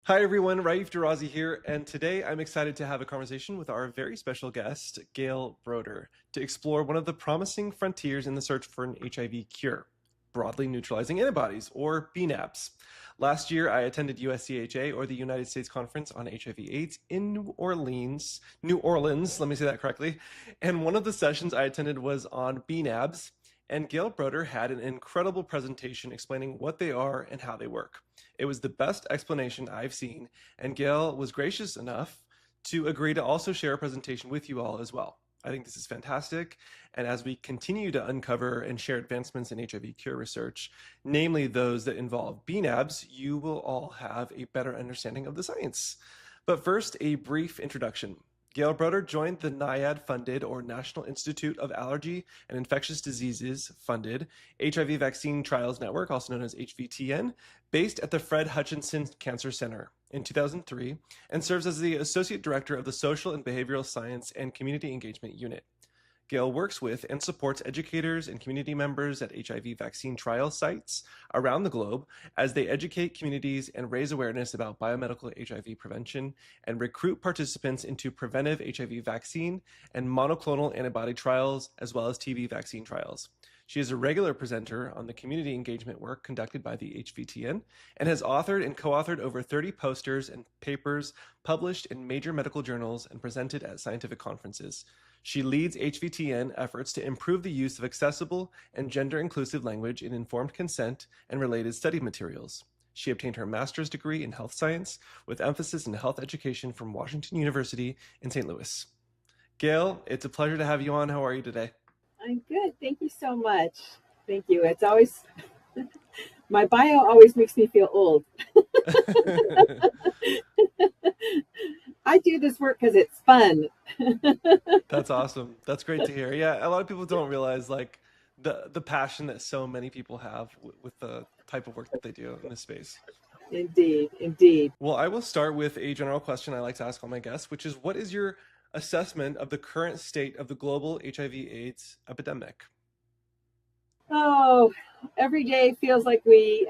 Hi everyone, Raif Derrazi here, and today I'm excited to have a conversation with our very special guest, Gail Broder, to explore one of the promising frontiers in the search for an HIV cure, broadly neutralizing antibodies, or bnAbs. Last year, I attended USCHA, or the United States Conference on HIV/AIDS, in New Orleans, let me say that correctly, and one of the sessions I attended was on bnAbs, and Gail Broder had an incredible presentation explaining what they are and how they work. It was the best explanation I've seen, and Gail was gracious enough to agree to also share a presentation with you all as well. I think this is fantastic, and as we continue to uncover and share advancements in HIV cure research, namely those that involve bnAbs, you will all have a better understanding of the science. But first, a brief introduction. Gail Broder joined the NIAID-funded, or National Institute of Allergy and Infectious Diseases-funded HIV Vaccine Trials Network, also known as HVTN, based at the Fred Hutchinson Cancer Center in 2003, and serves as the Associate Director of the Social and Behavioral Science and Community Engagement Unit. Gail works with and supports educators and community members at HIV vaccine trial sites around the globe as they educate communities and raise awareness about biomedical HIV prevention and recruit participants into preventive HIV vaccine and monoclonal antibody trials, as well as TB vaccine trials. She is a regular presenter on the community engagement work conducted by the HVTN and has authored and co-authored over 30 posters and papers published in major medical journals and presented at scientific conferences. She leads HVTN efforts to improve the use of accessible and gender-inclusive language in informed consent and related study materials. She obtained her master's degree in health science with emphasis in health education from Washington University in St. Louis. Gail, it's a pleasure to have you on. How are you today? I'm good. Thank you so much. Thank you. It's always, my bio always makes me feel old. I do this work because it's fun. That's awesome. That's great to hear. Yeah, a lot of people don't realize like the passion that so many people have with the type of work that they do in this space. Indeed, indeed. Well, I will start with a general question I like to ask all my guests, which is what is your assessment of the current state of the global HIV/AIDS epidemic? Oh, every day feels like we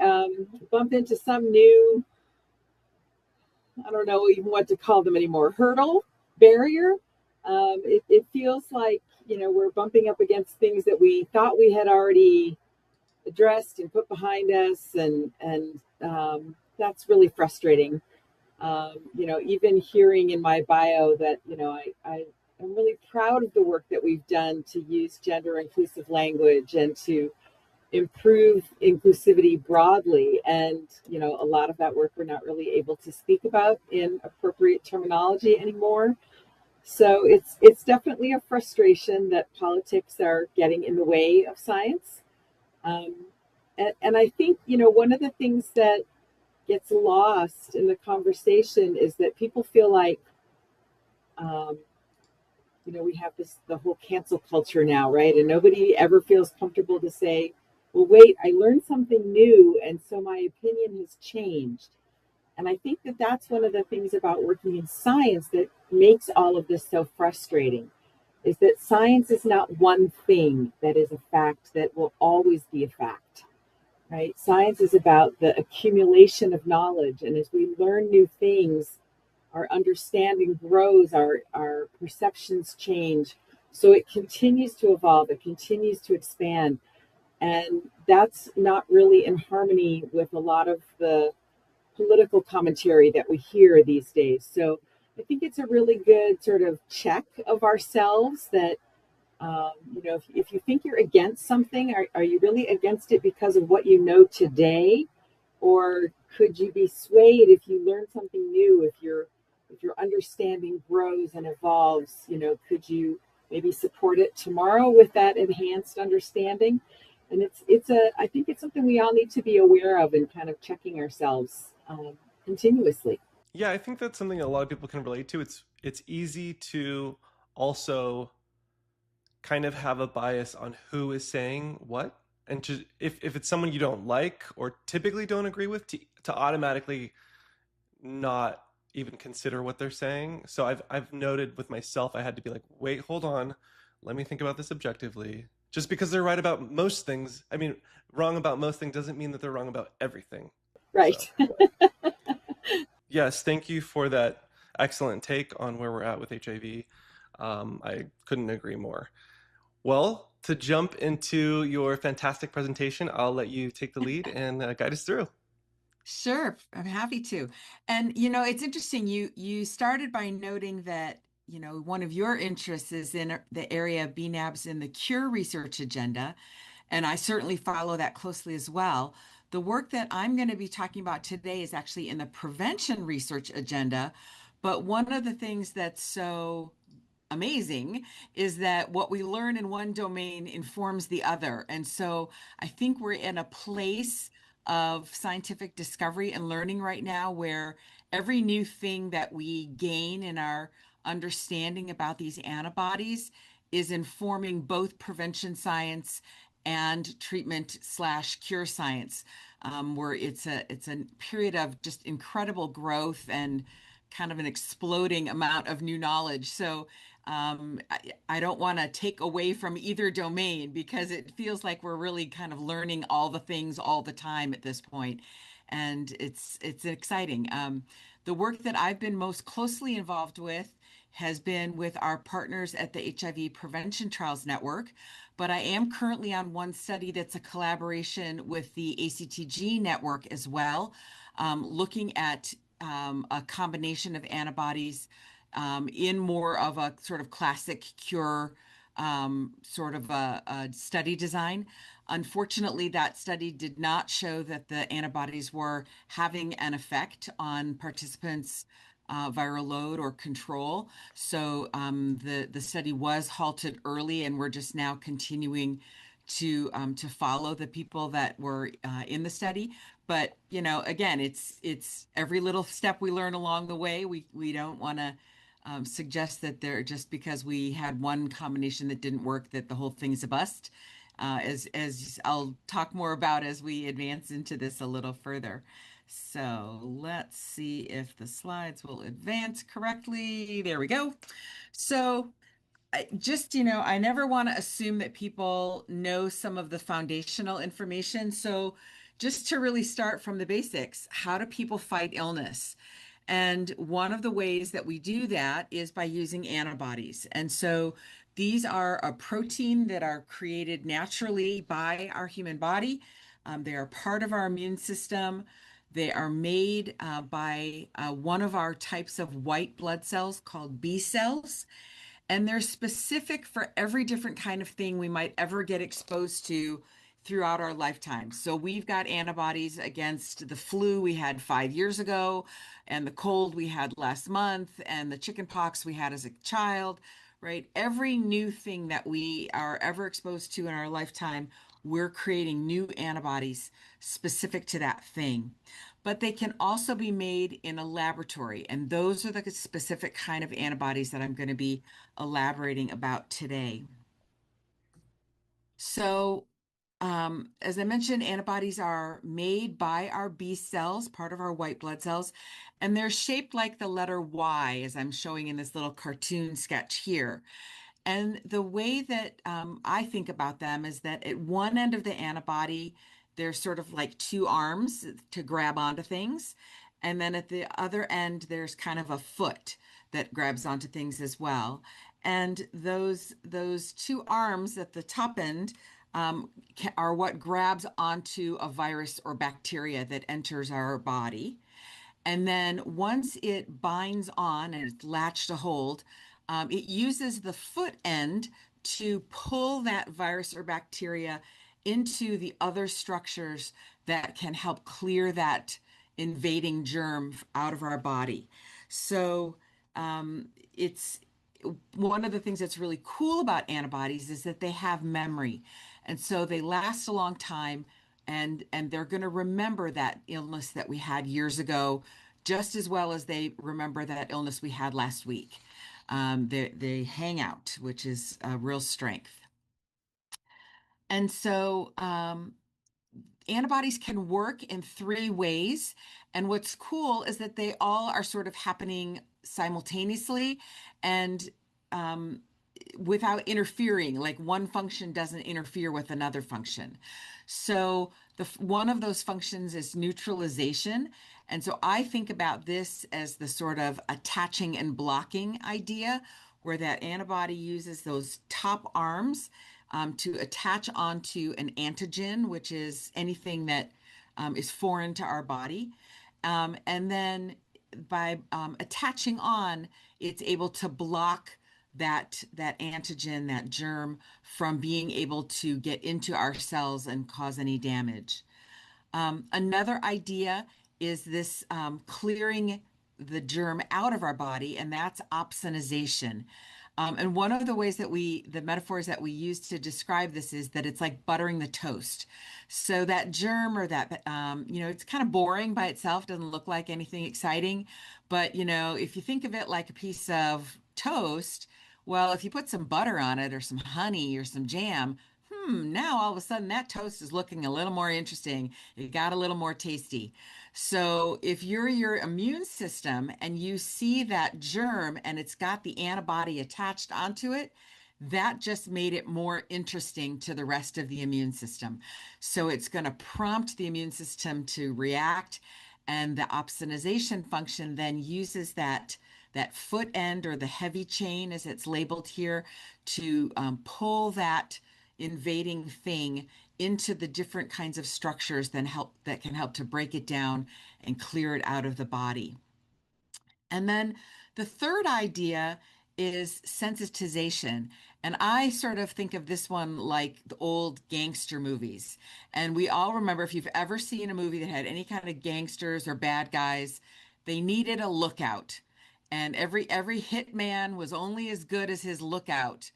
bump into some new, I don't know even what to call them anymore, hurdle, barrier. It feels like, we're bumping up against things that we thought we had already addressed and put behind us. And that's really frustrating. Even hearing in my bio that, I am really proud of the work that we've done to use gender inclusive language and to improve inclusivity broadly. And, a lot of that work we're not really able to speak about in appropriate terminology anymore. So it's definitely a frustration that politics are getting in the way of science. Um, and I think, one of the things that gets lost in the conversation is that people feel like, um, we have the whole cancel culture now, right? And nobody ever feels comfortable to say, well, wait, I learned something new, and so my opinion has changed. And I think that that's one of the things about working in science that makes all of this so frustrating, is that science is not one thing that is a fact that will always be a fact, right? Science is about the accumulation of knowledge. And as we learn new things, our understanding grows, our perceptions change. So it continues to evolve, it continues to expand. And that's not really in harmony with a lot of the political commentary that we hear these days. So I think it's a really good sort of check of ourselves that, if you think you're against something, are you really against it because of what you know today? Or could you be swayed if you learn something new, if your understanding grows and evolves, could you maybe support it tomorrow with that enhanced understanding? And I think it's something we all need to be aware of and kind of checking ourselves continuously. Yeah, I think that's something a lot of people can relate to. It's easy to also kind of have a bias on who is saying what, and to if it's someone you don't like or typically don't agree with, to automatically not even consider what they're saying. So I've noted with myself, I had to be like, wait, hold on, let me think about this objectively. Just because they're right about most things, I mean, wrong about most things doesn't mean that they're wrong about everything. So Right. Yes, thank you for that excellent take on where we're at with HIV. I couldn't agree more. Well, to jump into your fantastic presentation, I'll let you take the lead and guide us through. Sure, I'm happy to. And it's interesting. You started by noting that, one of your interests is in the area of bnAbs in the cure research agenda, and I certainly follow that closely as well. The work that I'm going to be talking about today is actually in the prevention research agenda, but one of the things that's so amazing is that what we learn in one domain informs the other. And so I think we're in a place of scientific discovery and learning right now where every new thing that we gain in our understanding about these antibodies is informing both prevention science and treatment slash cure science, where it's a period of just incredible growth and kind of an exploding amount of new knowledge. So I don't want to take away from either domain because it feels like we're really kind of learning all the things all the time at this point, and it's exciting. The work that I've been most closely involved with has been with our partners at the HIV Prevention Trials Network, but I am currently on one study that's a collaboration with the ACTG network as well, looking at a combination of antibodies in more of a sort of classic cure sort of a study design. Unfortunately, that study did not show that the antibodies were having an effect on participants' viral load or control. So the study was halted early, and we're just now continuing to follow the people that were in the study. But again, it's every little step we learn along the way. We don't want to suggest that they're just because we had one combination that didn't work that the whole thing's a bust. As I'll talk more about as we advance into this a little further. So let's see if the slides will advance correctly. There we go. So I never want to assume that people know some of the foundational information. So just to really start from the basics, how do people fight illness? And one of the ways that we do that is by using antibodies. And so these are a protein that are created naturally by our human body. They are part of our immune system. They are made by one of our types of white blood cells called B cells. And they're specific for every different kind of thing we might ever get exposed to throughout our lifetime. So we've got antibodies against the flu we had 5 years ago, and the cold we had last month, and the chicken pox we had as a child, right? Every new thing that we are ever exposed to in our lifetime, we're creating new antibodies specific to that thing. But they can also be made in a laboratory, and those are the specific kind of antibodies that I'm going to be elaborating about today. So, as I mentioned, antibodies are made by our B cells, part of our white blood cells, and they're shaped like the letter Y, as I'm showing in this little cartoon sketch here. And the way that I think about them is that at one end of the antibody, there's sort of like two arms to grab onto things. And then at the other end, there's kind of a foot that grabs onto things as well. And those two arms at the top end are what grabs onto a virus or bacteria that enters our body. And then once it binds on and it's latched to hold, it uses the foot end to pull that virus or bacteria into the other structures that can help clear that invading germ out of our body. So it's one of the things that's really cool about antibodies is that they have memory. And so they last a long time, and they're going to remember that illness that we had years ago just as well as they remember that illness we had last week. They hang out, which is a real strength. And so antibodies can work in three ways. And what's cool is that they all are sort of happening simultaneously and without interfering, like one function doesn't interfere with another function. So one of those functions is neutralization. And so I think about this as the sort of attaching and blocking idea, where that antibody uses those top arms to attach onto an antigen, which is anything that is foreign to our body. And then by attaching on, it's able to block that antigen, that germ, from being able to get into our cells and cause any damage. Another idea is this clearing the germ out of our body, and that's opsonization. And one of the ways that the metaphors that we use to describe this is that it's like buttering the toast. So that germ or that, it's kind of boring by itself, doesn't look like anything exciting. But, if you think of it like a piece of toast, well, if you put some butter on it or some honey or some jam, now all of a sudden that toast is looking a little more interesting. It got a little more tasty. So if you're your immune system and you see that germ and it's got the antibody attached onto it, that just made it more interesting to the rest of the immune system. So it's going to prompt the immune system to react, and the opsonization function then uses that foot end, or the heavy chain as it's labeled here, to pull that invading thing into the different kinds of structures that can help to break it down and clear it out of the body. And then the third idea is sensitization. And I sort of think of this one like the old gangster movies. And we all remember, if you've ever seen a movie that had any kind of gangsters or bad guys, they needed a lookout. And every hitman was only as good as his lookout,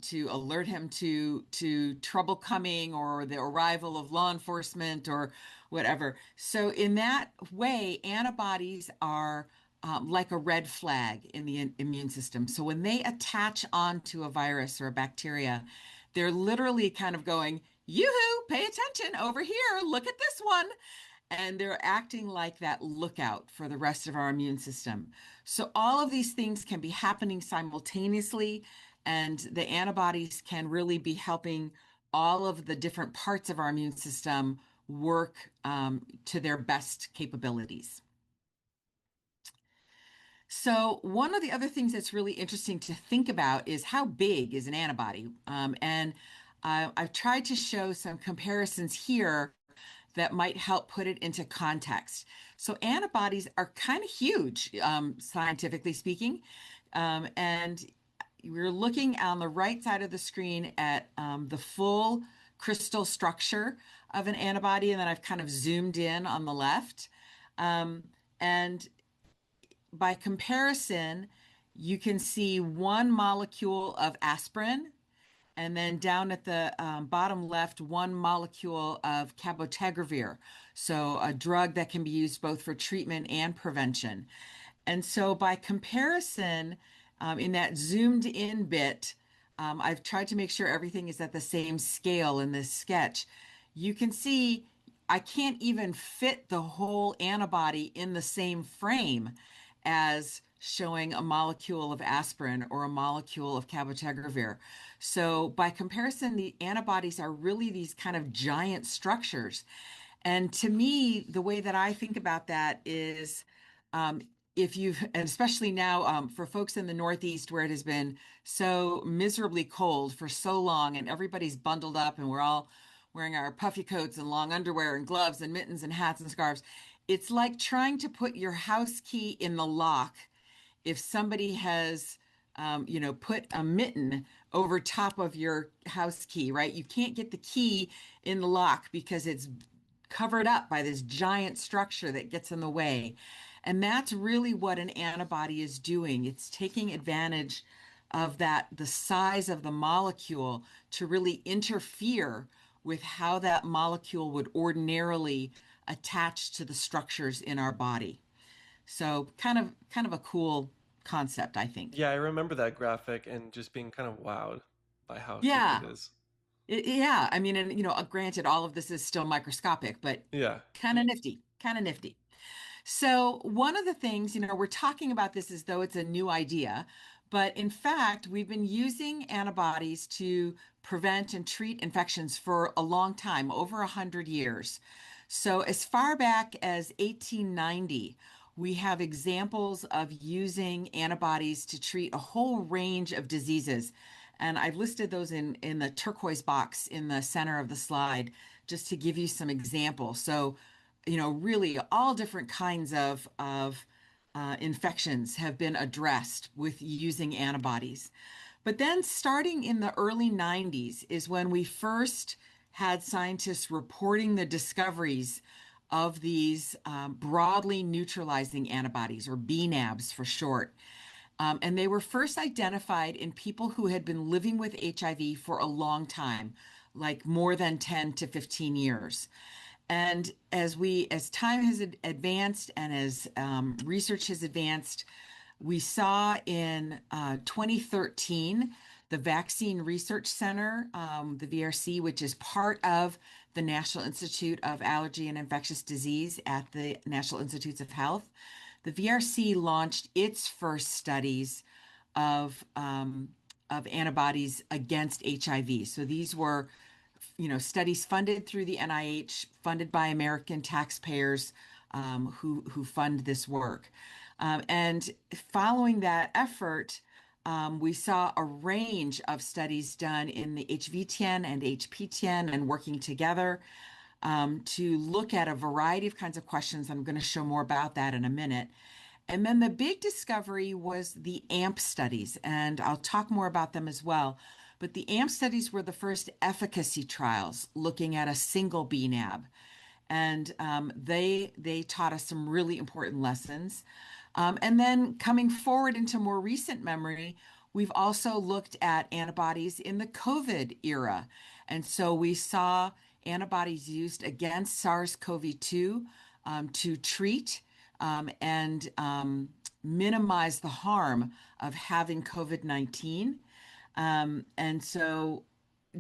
to alert him to trouble coming or the arrival of law enforcement or whatever. So in that way, antibodies are like a red flag in the immune system. So when they attach onto a virus or a bacteria, they're literally kind of going, yoo-hoo, pay attention over here, look at this one. And they're acting like that lookout for the rest of our immune system. So all of these things can be happening simultaneously, and the antibodies can really be helping all of the different parts of our immune system work to their best capabilities. So one of the other things that's really interesting to think about is how big is an antibody? I've tried to show some comparisons here that might help put it into context. So antibodies are kind of huge, scientifically speaking. And we're looking on the right side of the screen at the full crystal structure of an antibody, and then I've kind of zoomed in on the left. And by comparison, you can see one molecule of aspirin, and then down at the bottom left, one molecule of cabotegravir, so a drug that can be used both for treatment and prevention. And so by comparison, in that zoomed in bit, I've tried to make sure everything is at the same scale in this sketch. You can see I can't even fit the whole antibody in the same frame as showing a molecule of aspirin or a molecule of cabotegravir. So by comparison, the antibodies are really these kind of giant structures. And to me, the way that I think about that is, if you've, and especially now, for folks in the Northeast where it has been so miserably cold for so long and everybody's bundled up and we're all wearing our puffy coats and long underwear and gloves and mittens and hats and scarves, it's like trying to put your house key in the lock if somebody has, put a mitten over top of your house key, right? You can't get the key in the lock because it's covered up by this giant structure that gets in the way. And that's really what an antibody is doing. It's taking advantage of the size of the molecule to really interfere with how that molecule would ordinarily attach to the structures in our body. So kind of a cool concept, I think. Yeah, I remember that graphic and just being kind of wowed by how tricky it Yeah. is. Yeah. I mean, and granted, all of this is still microscopic, but Yeah. kind of nifty, kind of nifty. So one of the things, we're talking about this as though it's a new idea, but in fact, we've been using antibodies to prevent and treat infections for a long time, over 100 years. So as far back as 1890, we have examples of using antibodies to treat a whole range of diseases. And I've listed those in the turquoise box in the center of the slide, just to give you some examples. So, really all different kinds of infections have been addressed with using antibodies. But then starting in the early 90s is when we first had scientists reporting the discoveries of these broadly neutralizing antibodies, or bnAbs for short. And they were first identified in people who had been living with HIV for a long time, like more than 10 to 15 years. And as time has advanced and as research has advanced, we saw in 2013 the Vaccine Research Center, the VRC, which is part of the National Institute of Allergy and Infectious Disease at the National Institutes of Health. The VRC launched its first studies of antibodies against HIV. So these were studies funded through the NIH, funded by American taxpayers, who fund this work. And following that effort, we saw a range of studies done in the HV10 and HP10 and working together to look at a variety of kinds of questions. I'm going to show more about that in a minute. And then the big discovery was the AMP studies, and I'll talk more about them as well. But the AMP studies were the first efficacy trials looking at a single bnAb. And they taught us some really important lessons. And then coming forward into more recent memory, we've also looked at antibodies in the COVID era. And so we saw antibodies used against SARS-CoV-2 to treat and minimize the harm of having COVID-19. And so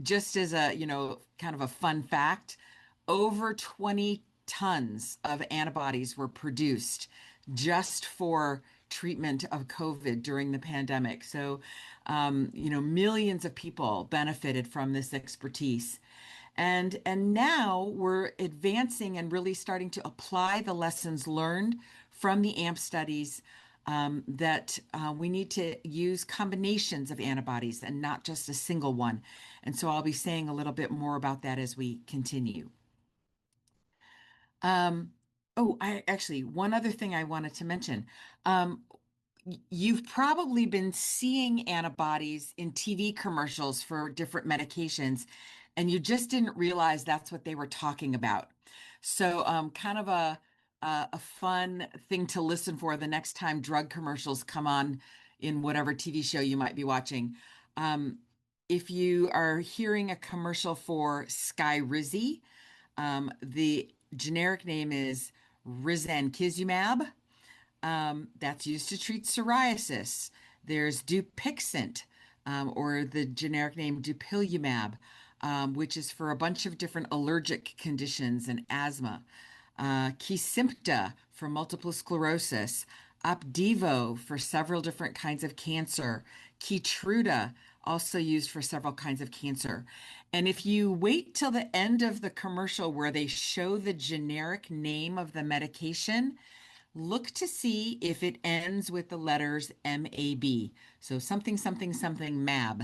just as a, kind of a fun fact, over 20 tons of antibodies were produced just for treatment of COVID during the pandemic. So, millions of people benefited from this expertise. And now we're advancing and really starting to apply the lessons learned from the AMP studies, that we need to use combinations of antibodies and not just a single one. And so I'll be saying a little bit more about that as we continue. One other thing I wanted to mention. You've probably been seeing antibodies in TV commercials for different medications, and you just didn't realize that's what they were talking about. So, kind of a fun thing to listen for the next time drug commercials come on in whatever TV show you might be watching. If you are hearing a commercial for Skyrizi, the generic name is risankizumab. That's used to treat psoriasis. There's Dupixent, or the generic name Dupilumab, which is for a bunch of different allergic conditions and asthma. Kesimpta for multiple sclerosis. Opdivo for several different kinds of cancer. Keytruda, also used for several kinds of cancer. And if you wait till the end of the commercial where they show the generic name of the medication, look to see if it ends with the letters MAB. So something, something, something MAB.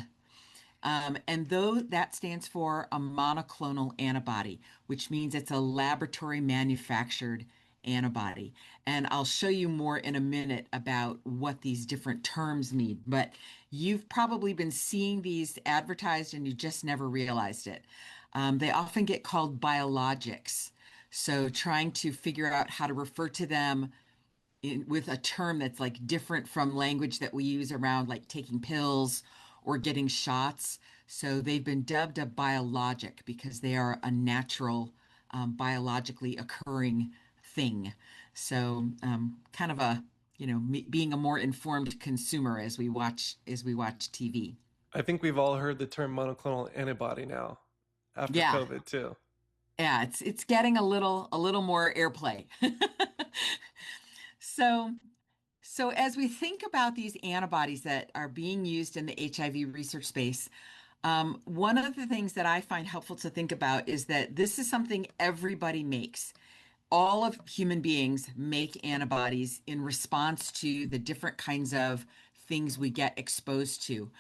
And though that stands for a monoclonal antibody, which means it's a laboratory manufactured antibody. And I'll show you more in a minute about what these different terms mean. But you've probably been seeing these advertised and you just never realized it. They often get called biologics. So trying to figure out how to refer to them with a term that's like different from language that we use around like taking pills or getting shots. So they've been dubbed a biologic because they are a natural, biologically occurring thing. So kind of a, being a more informed consumer as we watch TV. I think we've all heard the term monoclonal antibody now after Yeah. COVID too. Yeah, it's getting a little more airplay. So as we think about these antibodies that are being used in the HIV research space, One of the things that I find helpful to think about is that this is something everybody makes. All of human beings make antibodies in response to the different kinds of things we get exposed to.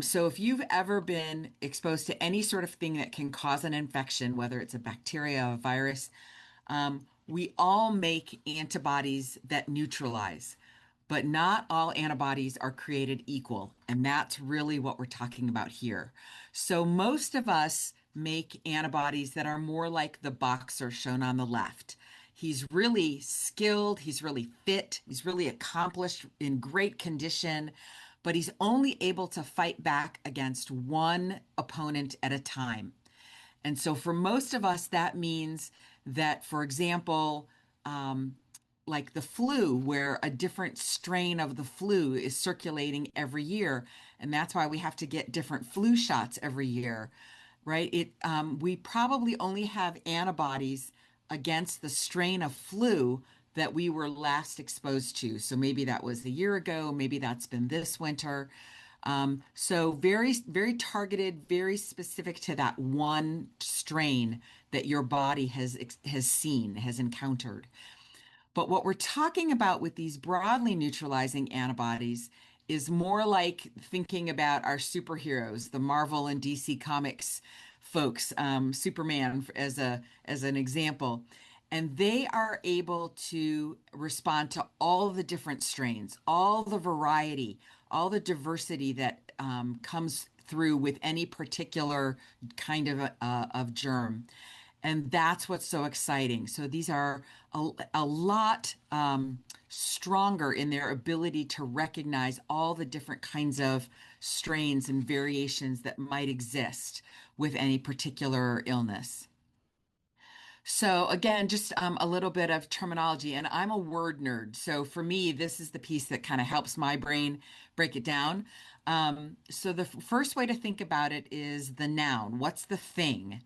So if you've ever been exposed to any sort of thing that can cause an infection, whether it's a bacteria, a virus, we all make antibodies that neutralize, but not all antibodies are created equal. And that's really what we're talking about here. So most of us make antibodies that are more like the boxer shown on the left. He's really skilled, he's really fit, he's really accomplished, in great condition, but he's only able to fight back against one opponent at a time. And so for most of us, that means that, for example, like the flu, where a different strain of the flu is circulating every year, and that's why we have to get different flu shots every year, right? We probably only have antibodies against the strain of flu that we were last exposed to. So maybe that was a year ago, maybe that's been this winter. So very, very targeted, very specific to that one strain that your body has seen, has encountered. But what we're talking about with these broadly neutralizing antibodies is more like thinking about our superheroes, the Marvel and DC Comics folks, Superman as an example. And they are able to respond to all the different strains, all the variety, all the diversity that comes through with any particular kind of germ. And that's what's so exciting. So these are a lot stronger in their ability to recognize all the different kinds of strains and variations that might exist with any particular illness. So again, just a little bit of terminology, and I'm a word nerd. So for me, this is the piece that kind of helps my brain break it down. So the first way to think about it is the noun. What's the thing?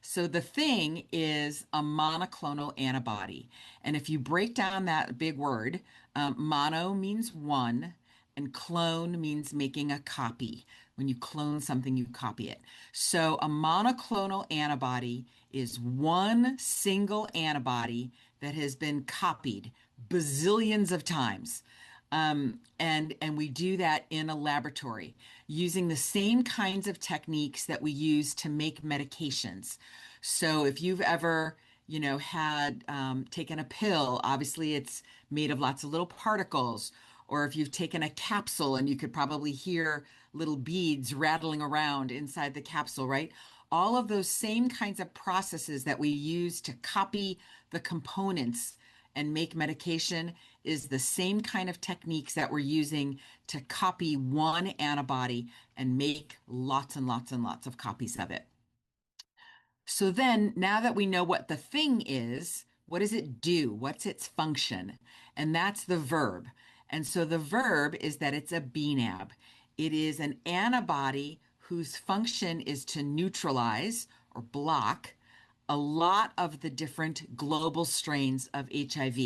So the thing is a monoclonal antibody. And if you break down that big word, mono means one, and clone means making a copy. When you clone something, you copy it. So a monoclonal antibody is one single antibody that has been copied bazillions of times. And we do that in a laboratory using the same kinds of techniques that we use to make medications. So if you've ever, had taken a pill, obviously it's made of lots of little particles. Or if you've taken a capsule and you could probably hear little beads rattling around inside the capsule, right? All of those same kinds of processes that we use to copy the components and make medication is the same kind of techniques that we're using to copy one antibody and make lots and lots and lots of copies of it. So then, now that we know what the thing is, what does it do? What's its function? And that's the verb. And so the verb is that it's a bnAb. It is an antibody whose function is to neutralize or block a lot of the different global strains of HIV.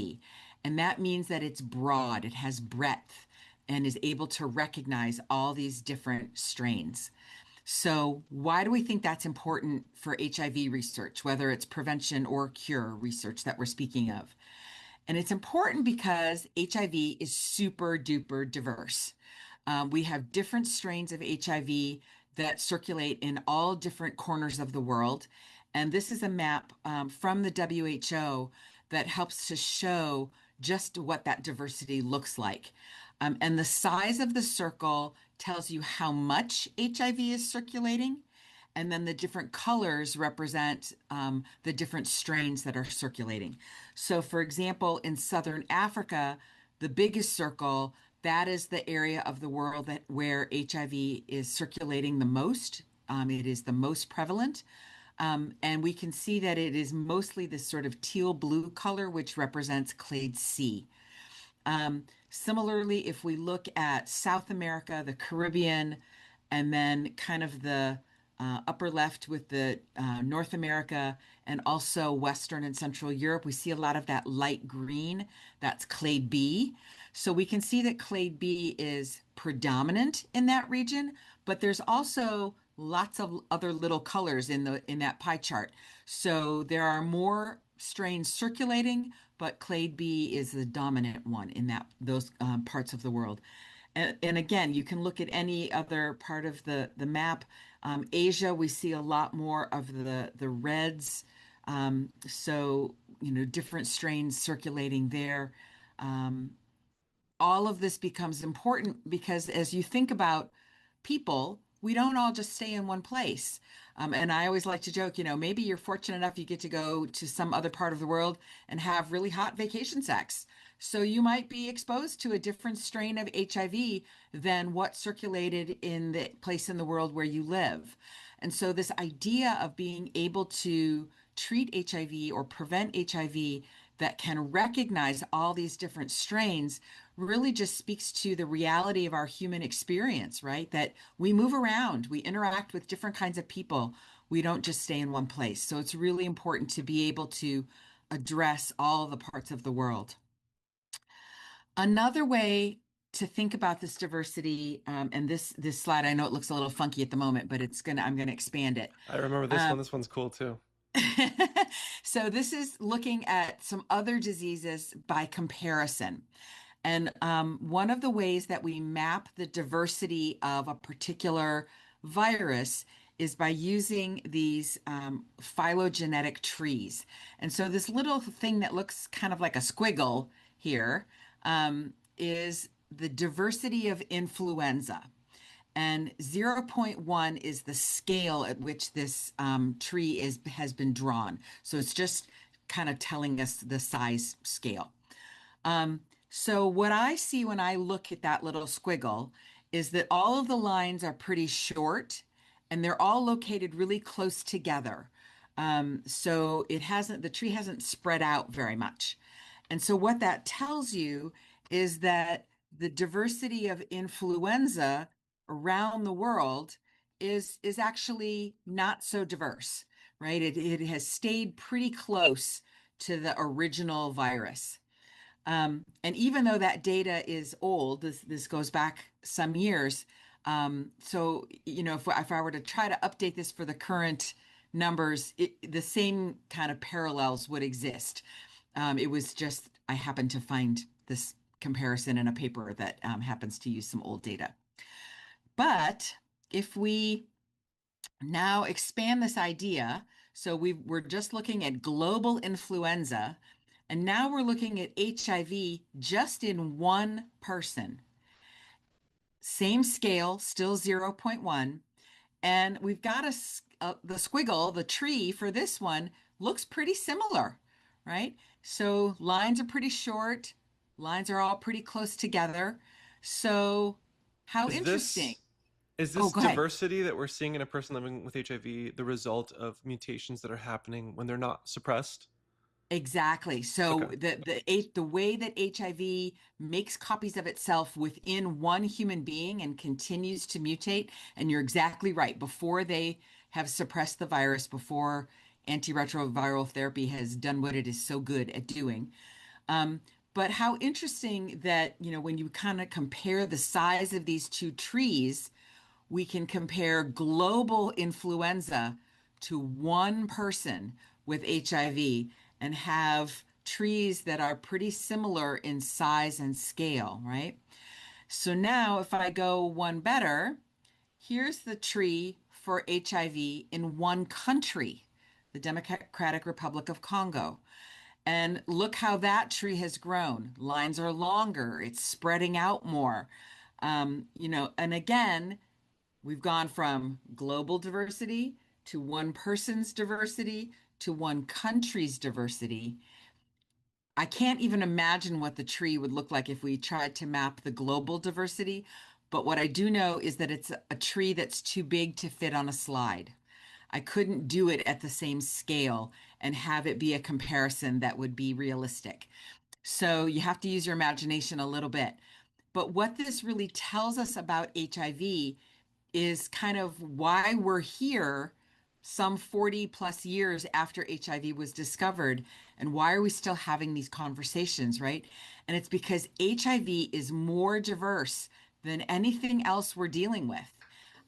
And that means that it's broad, it has breadth, and is able to recognize all these different strains. So why do we think that's important for HIV research, whether it's prevention or cure research that we're speaking of? And it's important because HIV is super duper diverse. We have different strains of HIV that circulate in all different corners of the world. And this is a map from the WHO that helps to show just what that diversity looks like. And the size of the circle tells you how much HIV is circulating. And then the different colors represent the different strains that are circulating. So for example, in Southern Africa, the biggest circle, that is the area of the world where HIV is circulating the most. It is the most prevalent. And we can see that it is mostly this sort of teal blue color, which represents clade C. Similarly, if we look at South America, the Caribbean, and then kind of the upper left with the North America and also Western and Central Europe, we see a lot of that light green. That's clade B. So we can see that clade B is predominant in that region, but there's also lots of other little colors in that pie chart. So there are more strains circulating, but clade B is the dominant one in those parts of the world. And again, you can look at any other part of the map. Asia, we see a lot more of the reds. So, different strains circulating there. All of this becomes important because as you think about people, we don't all just stay in one place. And I always like to joke, maybe you're fortunate enough you get to go to some other part of the world and have really hot vacation sex. So you might be exposed to a different strain of HIV than what circulated in the place in the world where you live. And so this idea of being able to treat HIV or prevent HIV that can recognize all these different strains really just speaks to the reality of our human experience, right? That we move around, we interact with different kinds of people. We don't just stay in one place. So it's really important to be able to address all the parts of the world. Another way to think about this diversity, and this slide, I know it looks a little funky at the moment, but I'm gonna expand it. I remember this one. This one's cool too. So this is looking at some other diseases by comparison. And one of the ways that we map the diversity of a particular virus is by using these phylogenetic trees. And so this little thing that looks kind of like a squiggle here is the diversity of influenza. And 0.1 is the scale at which this tree has been drawn. So it's just kind of telling us the size scale. So what I see when I look at that little squiggle is that all of the lines are pretty short and they're all located really close together. So the tree hasn't spread out very much. And so what that tells you is that the diversity of influenza around the world is actually not so diverse, right? It has stayed pretty close to the original virus. And even though that data is old, this goes back some years. So, if I were to try to update this for the current numbers, the same kind of parallels would exist. It was just, I happened to find this comparison in a paper that happens to use some old data. But if we now expand this idea, so we're just looking at global influenza, and now we're looking at HIV just in one person. Same scale, still 0.1. And we've got the squiggle, the tree for this one looks pretty similar, right? So lines are pretty short. Lines are all pretty close together. So how interesting. Is this diversity that we're seeing in a person living with HIV the result of mutations that are happening when they're not suppressed? Exactly. So the way that HIV makes copies of itself within one human being and continues to mutate, and you're exactly right, before they have suppressed the virus, before antiretroviral therapy has done what it is so good at doing. But how interesting that, when you kind of compare the size of these two trees, we can compare global influenza to one person with HIV and have trees that are pretty similar in size and scale, right? So now if I go one better, here's the tree for HIV in one country, the Democratic Republic of Congo. And look how that tree has grown. Lines are longer, it's spreading out more. And again, we've gone from global diversity to one person's diversity to one country's diversity. I can't even imagine what the tree would look like if we tried to map the global diversity. But what I do know is that it's a tree that's too big to fit on a slide. I couldn't do it at the same scale and have it be a comparison that would be realistic. So you have to use your imagination a little bit. But what this really tells us about HIV is kind of why we're here some 40 plus years after HIV was discovered, and why are we still having these conversations, right? And it's because HIV is more diverse than anything else we're dealing with.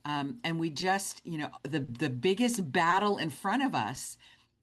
And we just, the biggest battle in front of us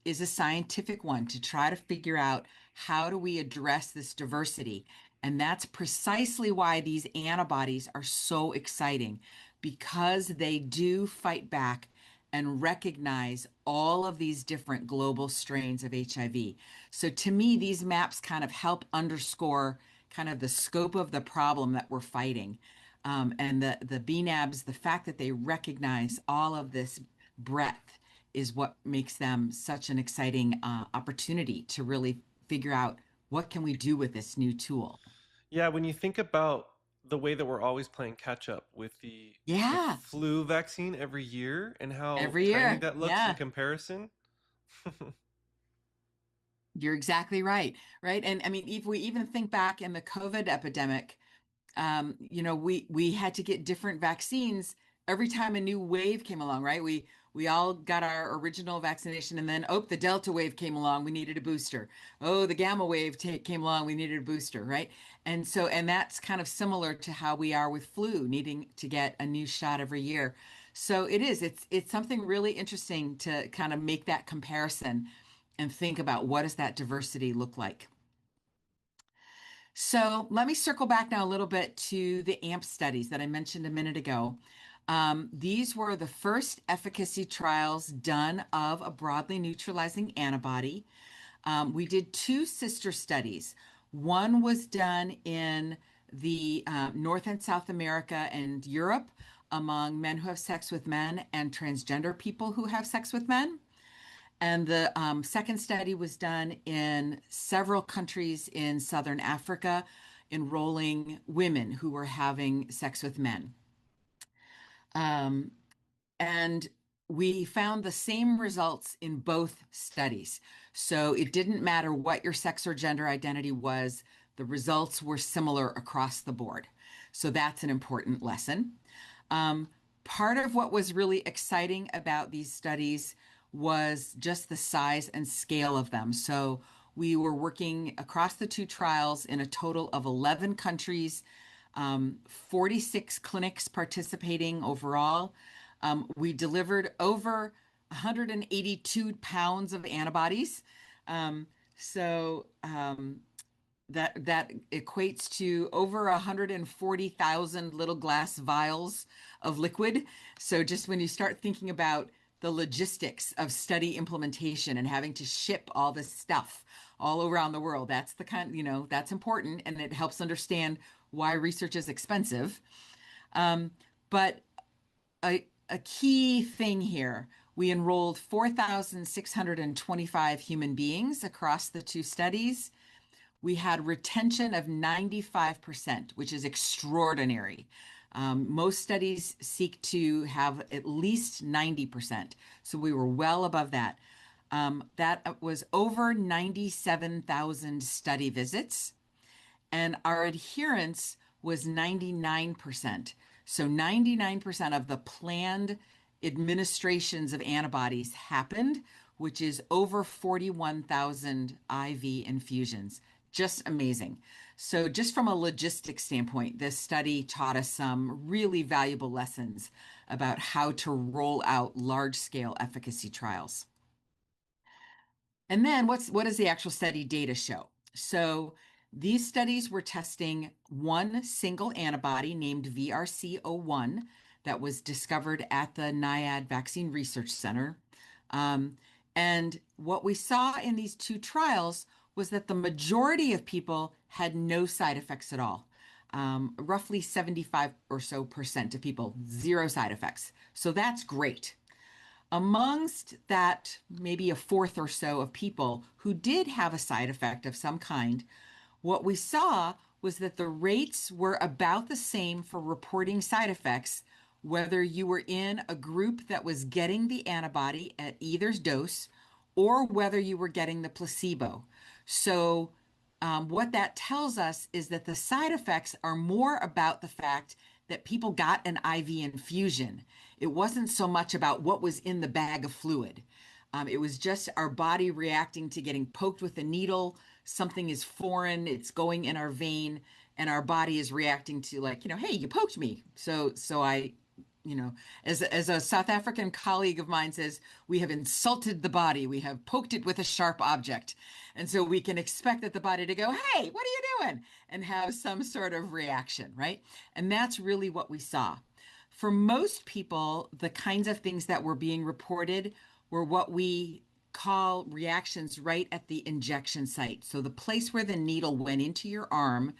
is a scientific one to try to figure out how do we address this diversity. And that's precisely why these antibodies are so exciting, because they do fight back and recognize all of these different global strains of HIV. So to me, these maps kind of help underscore kind of the scope of the problem that we're fighting. And the bnAbs, the fact that they recognize all of this breadth is what makes them such an exciting opportunity to really figure out what can we do with this new tool. Yeah, when you think about the way that we're always playing catch up with the Yeah, flu vaccine every year and how every tiny year. that looks in Yeah. comparison. You're exactly right, right? And I mean, if we even think back in the COVID epidemic, we had to get different vaccines every time a new wave came along, right? We all got our original vaccination, and then the Delta wave came along, we needed a booster. Oh, the Gamma wave came along, we needed a booster, right? And that's kind of similar to how we are with flu, needing to get a new shot every year. So it's something really interesting to kind of make that comparison and think about what does that diversity look like. So let me circle back now a little bit to the AMP studies that I mentioned a minute ago. These were the first efficacy trials done of a broadly neutralizing antibody. We did two sister studies. One was done in the North and South America and Europe among men who have sex with men and transgender people who have sex with men. And the second study was done in several countries in Southern Africa, enrolling women who were having sex with men. Um, and we found the same results in both studies. So it didn't matter what your sex or gender identity was, the results were similar across the board. So that's an important lesson. Um, Part of what was really exciting about these studies was just the size and scale of them. So we were working across the two trials in a total of 11 countries, 46 clinics participating overall. We delivered over 182 pounds of antibodies. Um, so that equates to over 140,000 little glass vials of liquid. So just when you start thinking about the logistics of study implementation and having to ship all this stuff all around the world, that's the kind, that's important, and it helps understand why research is expensive. But a key thing here, we enrolled 4,625 human beings across the two studies. We had retention of 95%, which is extraordinary. Most studies seek to have at least 90%. So we were well above that. That was over 97,000 study visits, and our adherence was 99%. So 99% of the planned administrations of antibodies happened, which is over 41,000 IV infusions. Just amazing. So, just from a logistics standpoint, this study taught us some really valuable lessons about how to roll out large scale efficacy trials. And then what does the actual study data show? So these studies were testing one single antibody named VRC01 that was discovered at the NIAID Vaccine Research Center. And what we saw in these two trials was that the majority of people had no side effects at all. Roughly 75 or so percent of people, zero side effects. So that's great. Amongst that, maybe a fourth or so of people who did have a side effect of some kind, what we saw was that the rates were about the same for reporting side effects, whether you were in a group that was getting the antibody at either dose or whether you were getting the placebo. So, what that tells us is that the side effects are more about the fact that people got an IV infusion. It wasn't so much about what was in the bag of fluid. It was just our body reacting to getting poked with a needle. Something is foreign, it's going in our vein, and our body is reacting to like, hey, you poked me. So I as a South African colleague of mine says, we have insulted the body. We have poked it with a sharp object. And so we can expect that the body to go, hey, what are you doing? And have some sort of reaction, right? And that's really what we saw. For most people, the kinds of things that were being reported were what we call reactions right at the injection site. So the place where the needle went into your arm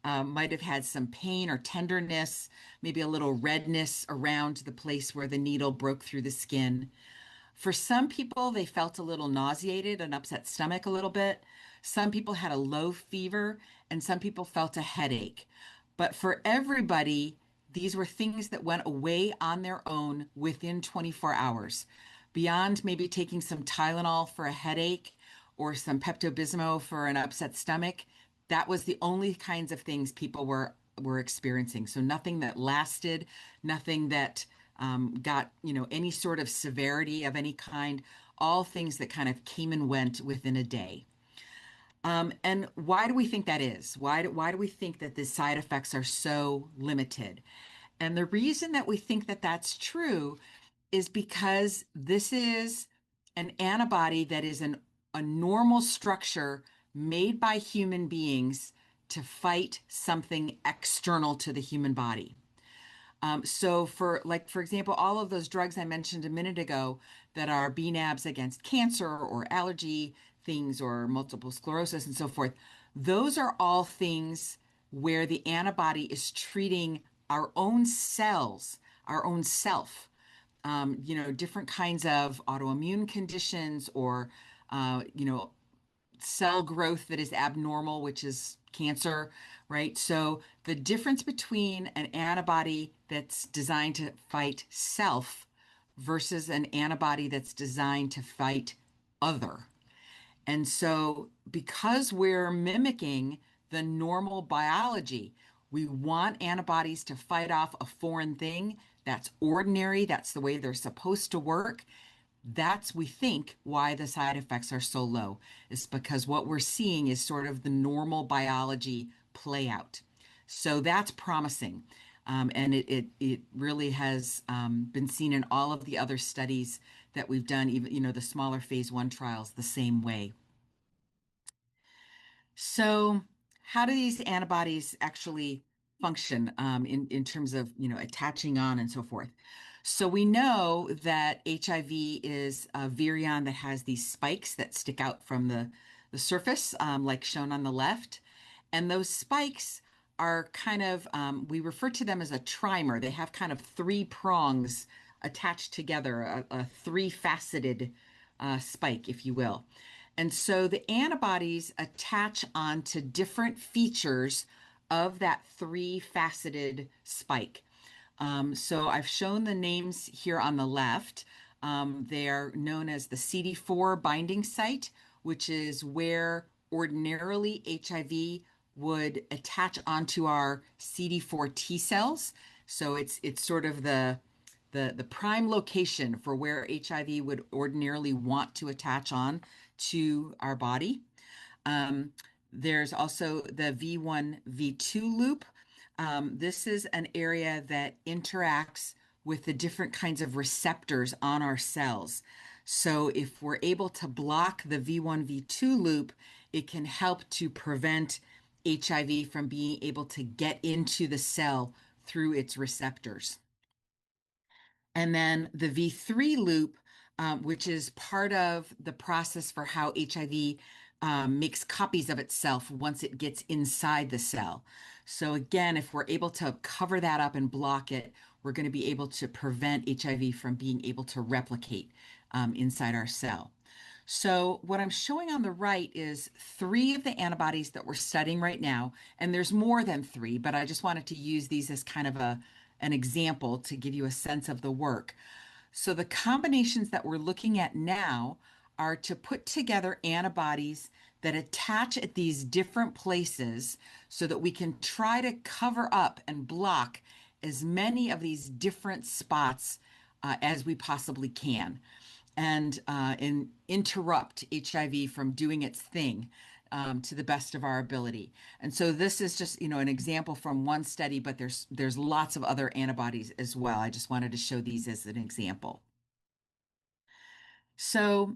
might have had some pain or tenderness, maybe a little redness around the place where the needle broke through the skin. For some people, they felt a little nauseated, an upset stomach a little bit. Some people had a low fever, and some people felt a headache. But for everybody, these were things that went away on their own within 24 hours. Beyond maybe taking some Tylenol for a headache or some Pepto-Bismol for an upset stomach, that was the only kinds of things people were experiencing. So nothing that lasted, nothing that got, any sort of severity of any kind, all things that kind of came and went within a day. And why do we think that is? Why do we think that the side effects are so limited? And the reason that we think that that's true is because this is an antibody that is a normal structure made by human beings to fight something external to the human body. So for example, all of those drugs I mentioned a minute ago that are bnAbs against cancer or allergy things or multiple sclerosis and so forth, those are all things where the antibody is treating our own cells, our own self, different kinds of autoimmune conditions or, cell growth that is abnormal, which is cancer, right? So the difference between an antibody that's designed to fight self versus an antibody that's designed to fight other. And so because we're mimicking the normal biology, we want antibodies to fight off a foreign thing. That's ordinary. That's the way they're supposed to work. That's, we think, why the side effects are so low, is because what we're seeing is sort of the normal biology play out. So that's promising. And it really has been seen in all of the other studies that we've done, even, the smaller phase 1 trials, the same way. So how do these antibodies actually function in terms of, attaching on and so forth? So we know that HIV is a virion that has these spikes that stick out from the surface, like shown on the left. And those spikes are kind of, we refer to them as a trimer. They have kind of 3 prongs attached together, a 3-faceted spike, if you will. And so the antibodies attach onto different features of that 3-faceted spike. So I've shown the names here on the left. They're known as the CD4 binding site, which is where ordinarily HIV would attach onto our CD4 T cells. So it's sort of the prime location for where HIV would ordinarily want to attach on to our body. There's also the V1, V2 loop. This is an area that interacts with the different kinds of receptors on our cells. So if we're able to block the V1, V2 loop, it can help to prevent HIV from being able to get into the cell through its receptors. And then the V3 loop, which is part of the process for how HIV makes copies of itself once it gets inside the cell. So again, if we're able to cover that up and block it, we're going to be able to prevent HIV from being able to replicate inside our cell. So what I'm showing on the right is 3 of the antibodies that we're studying right now, and there's more than 3, but I just wanted to use these as kind of an example to give you a sense of the work. So the combinations that we're looking at now are to put together antibodies that attach at these different places so that we can try to cover up and block as many of these different spots as we possibly can and interrupt HIV from doing its thing. to the best of our ability. And so this is just, an example from one study, but there's lots of other antibodies as well. I just wanted to show these as an example. So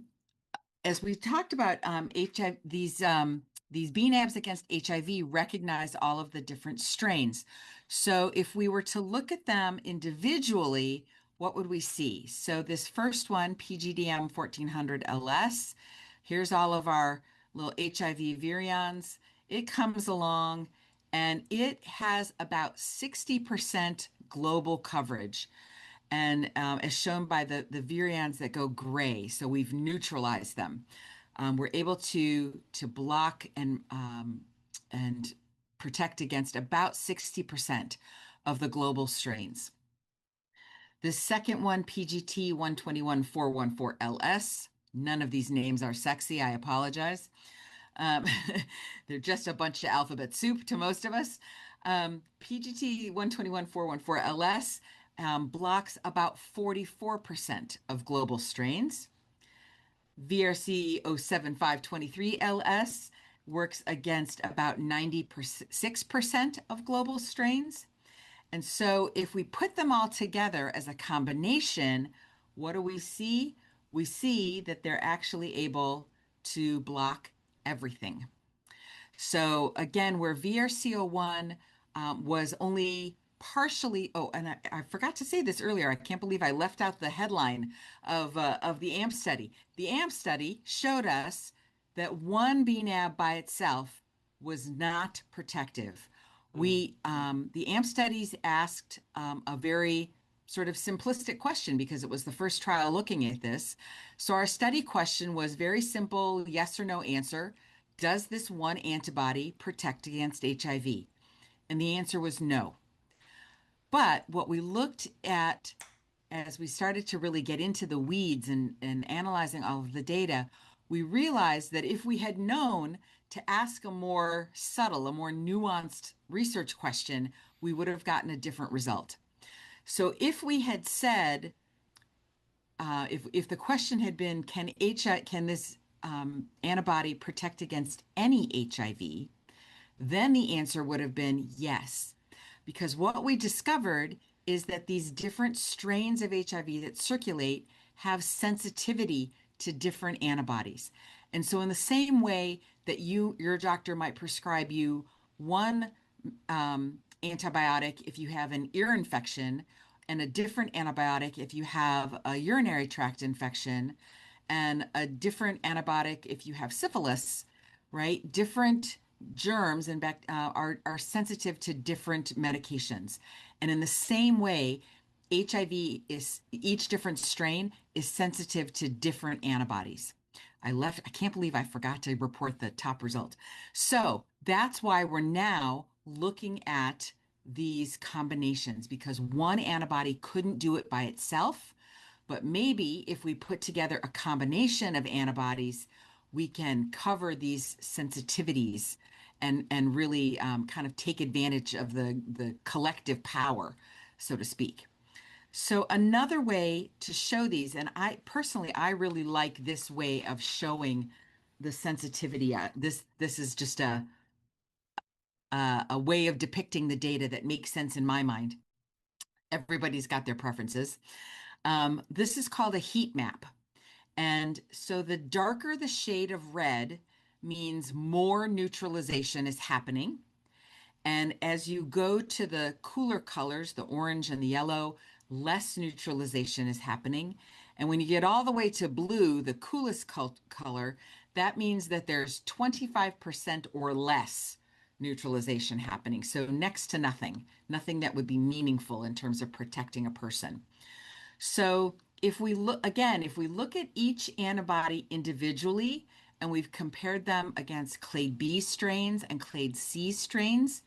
as we talked about, HIV, these bnAbs against HIV recognize all of the different strains. So if we were to look at them individually, what would we see? So this first one, PGDM 1400 LS, here's all of our little HIV virions. It comes along and it has about 60% global coverage. And as shown by the virions that go gray, so we've neutralized them. We're able to block and protect against about 60% of the global strains. The second one, PGT 121414LS. None of these names are sexy. I apologize. They're just a bunch of alphabet soup to most of us. PGT 121414LS blocks about 44% of global strains. VRC 07523LS works against about 96% of global strains. And so if we put them all together as a combination, what do we see? We see that they're actually able to block everything. So again, where VRC01 was only partially, and I forgot to say this earlier. I can't believe I left out the headline of the AMP study. The AMP study showed us that one bnAb by itself was not protective. The AMP studies asked a very sort of simplistic question because it was the first trial looking at this. So our study question was very simple, yes or no answer. Does this one antibody protect against HIV? And the answer was no. But what we looked at as we started to really get into the weeds and analyzing all of the data, we realized that if we had known to ask a more subtle, a more nuanced research question, we would have gotten a different result. So if we had said, if the question had been, can this antibody protect against any HIV, then the answer would have been yes. Because what we discovered is that these different strains of HIV that circulate have sensitivity to different antibodies. And so in the same way that your doctor might prescribe you one antibiotic if you have an ear infection, and a different antibiotic if you have a urinary tract infection, and a different antibiotic if you have syphilis, right? Different germs and are sensitive to different medications. And in the same way, HIV is, each different strain is sensitive to different antibodies. I can't believe I forgot to report the top result. So that's why we're now looking at these combinations, because one antibody couldn't do it by itself, but maybe if we put together a combination of antibodies, we can cover these sensitivities and really kind of take advantage of the collective power, so to speak. So another way to show these, and I really like this way of showing the sensitivity. This is just a way of depicting the data that makes sense in my mind. Everybody's got their preferences. This is called a heat map. And so the darker the shade of red means more neutralization is happening. And as you go to the cooler colors, the orange and the yellow, less neutralization is happening. And when you get all the way to blue, the coolest color, that means that there's 25% or less neutralization happening. So next to nothing that would be meaningful in terms of protecting a person. So if we look at each antibody individually, and we've compared them against clade B strains and clade C strains,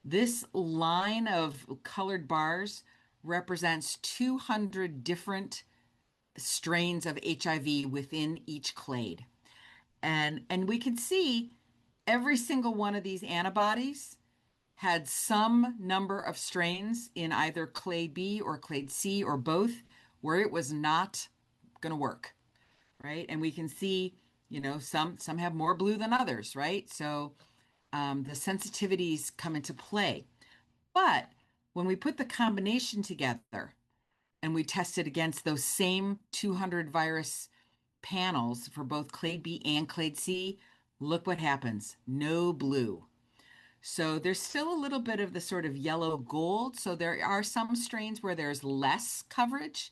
this line of colored bars represents 200 different strains of HIV within each clade. And we can see every single one of these antibodies had some number of strains in either clade B or clade C or both where it was not going to work, right? And we can see, some have more blue than others, right? So the sensitivities come into play. But when we put the combination together and we test it against those same 200 virus panels for both clade B and clade C, look what happens. No blue. So there's still a little bit of the sort of yellow gold. So there are some strains where there's less coverage,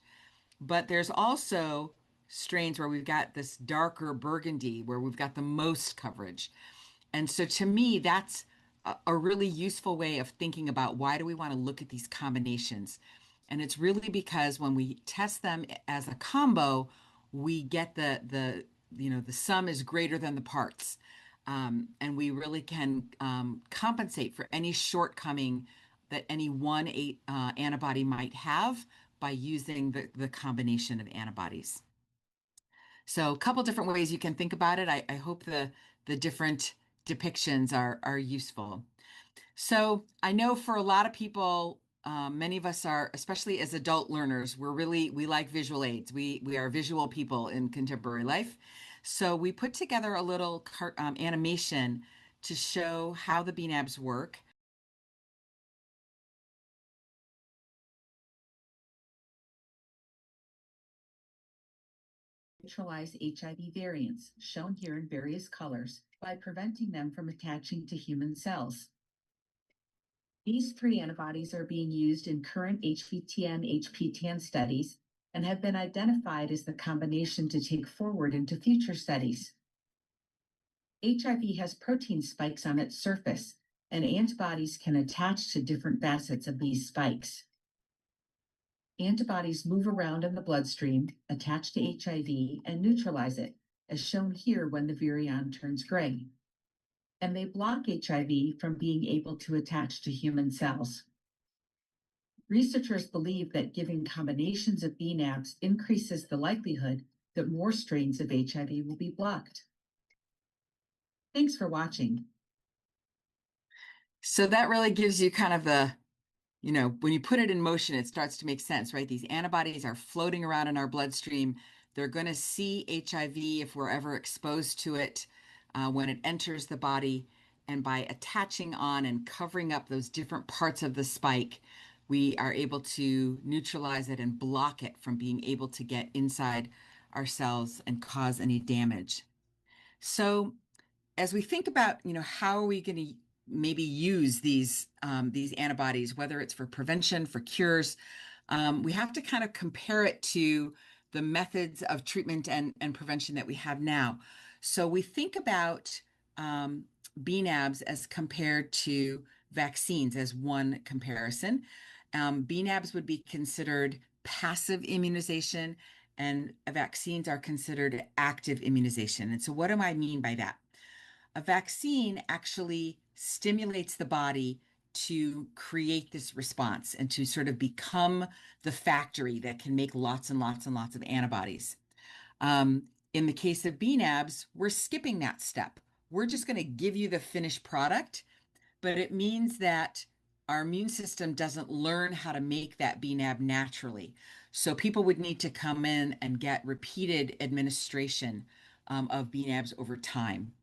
but there's also strains where we've got this darker burgundy where we've got the most coverage. And so to me, that's a really useful way of thinking about why do we want to look at these combinations. And it's really because when we test them as a combo, we get the sum is greater than the parts. And we really can compensate for any shortcoming that any one antibody might have by using the combination of antibodies. So a couple different ways you can think about it. I hope the different depictions are useful. So I know for a lot of people, many of us are, especially as adult learners, we like visual aids. We are visual people in contemporary life. So we put together a little animation to show how the bnAbs work. Neutralize HIV variants, shown here in various colors, by preventing them from attaching to human cells. These 3 antibodies are being used in current HVTN-HPTN studies and have been identified as the combination to take forward into future studies. HIV has protein spikes on its surface, and antibodies can attach to different facets of these spikes. Antibodies move around in the bloodstream, attach to HIV, and neutralize it, as shown here when the virion turns gray. And they block HIV from being able to attach to human cells. Researchers believe that giving combinations of bnAbs increases the likelihood that more strains of HIV will be blocked. Thanks for watching. So that really gives you kind of when you put it in motion, it starts to make sense, right? These antibodies are floating around in our bloodstream. They're going to see HIV if we're ever exposed to it when it enters the body. And by attaching on and covering up those different parts of the spike, we are able to neutralize it and block it from being able to get inside our cells and cause any damage. So as we think about, how are we going to maybe use these antibodies, whether it's for prevention, for cures, we have to kind of compare it to the methods of treatment and prevention that we have now. So we think about bnAbs as compared to vaccines as one comparison. bnAbs would be considered passive immunization, and vaccines are considered active immunization. And so what do I mean by that? A vaccine actually stimulates the body to create this response and to sort of become the factory that can make lots and lots and lots of antibodies. In the case of bnAbs, we're skipping that step. We're just going to give you the finished product, but it means that our immune system doesn't learn how to make that bnAb naturally. So people would need to come in and get repeated administration of bnAbs over time.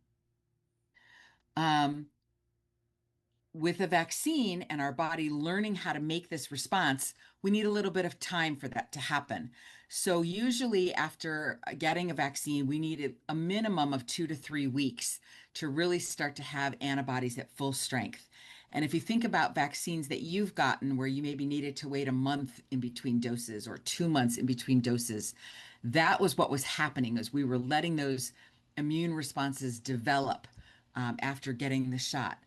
With a vaccine and our body learning how to make this response, we need a little bit of time for that to happen. So usually after getting a vaccine, we need a minimum of 2 to 3 weeks to really start to have antibodies at full strength. And if you think about vaccines that you've gotten where you maybe needed to wait a month in between doses or 2 months in between doses, that was what was happening, as we were letting those immune responses develop after getting the shot.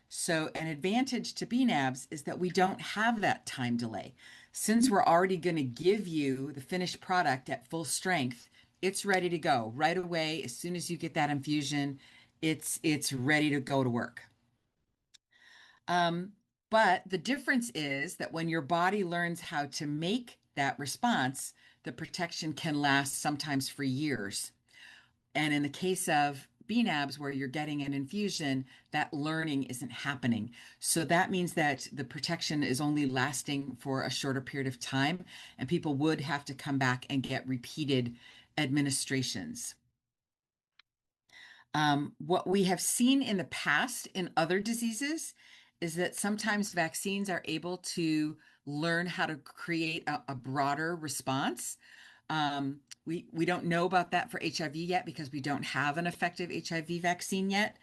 So an advantage to bnAbs is that we don't have that time delay. Since we're already going to give you the finished product at full strength, it's ready to go right away. As soon as you get that infusion, it's ready to go to work. But the difference is that when your body learns how to make that response, the protection can last sometimes for years. And in the case of bnAbs, where you're getting an infusion, that learning isn't happening. So that means that the protection is only lasting for a shorter period of time, and people would have to come back and get repeated administrations. What we have seen in the past in other diseases is that sometimes vaccines are able to learn how to create a broader response. We don't know about that for HIV yet because we don't have an effective HIV vaccine yet.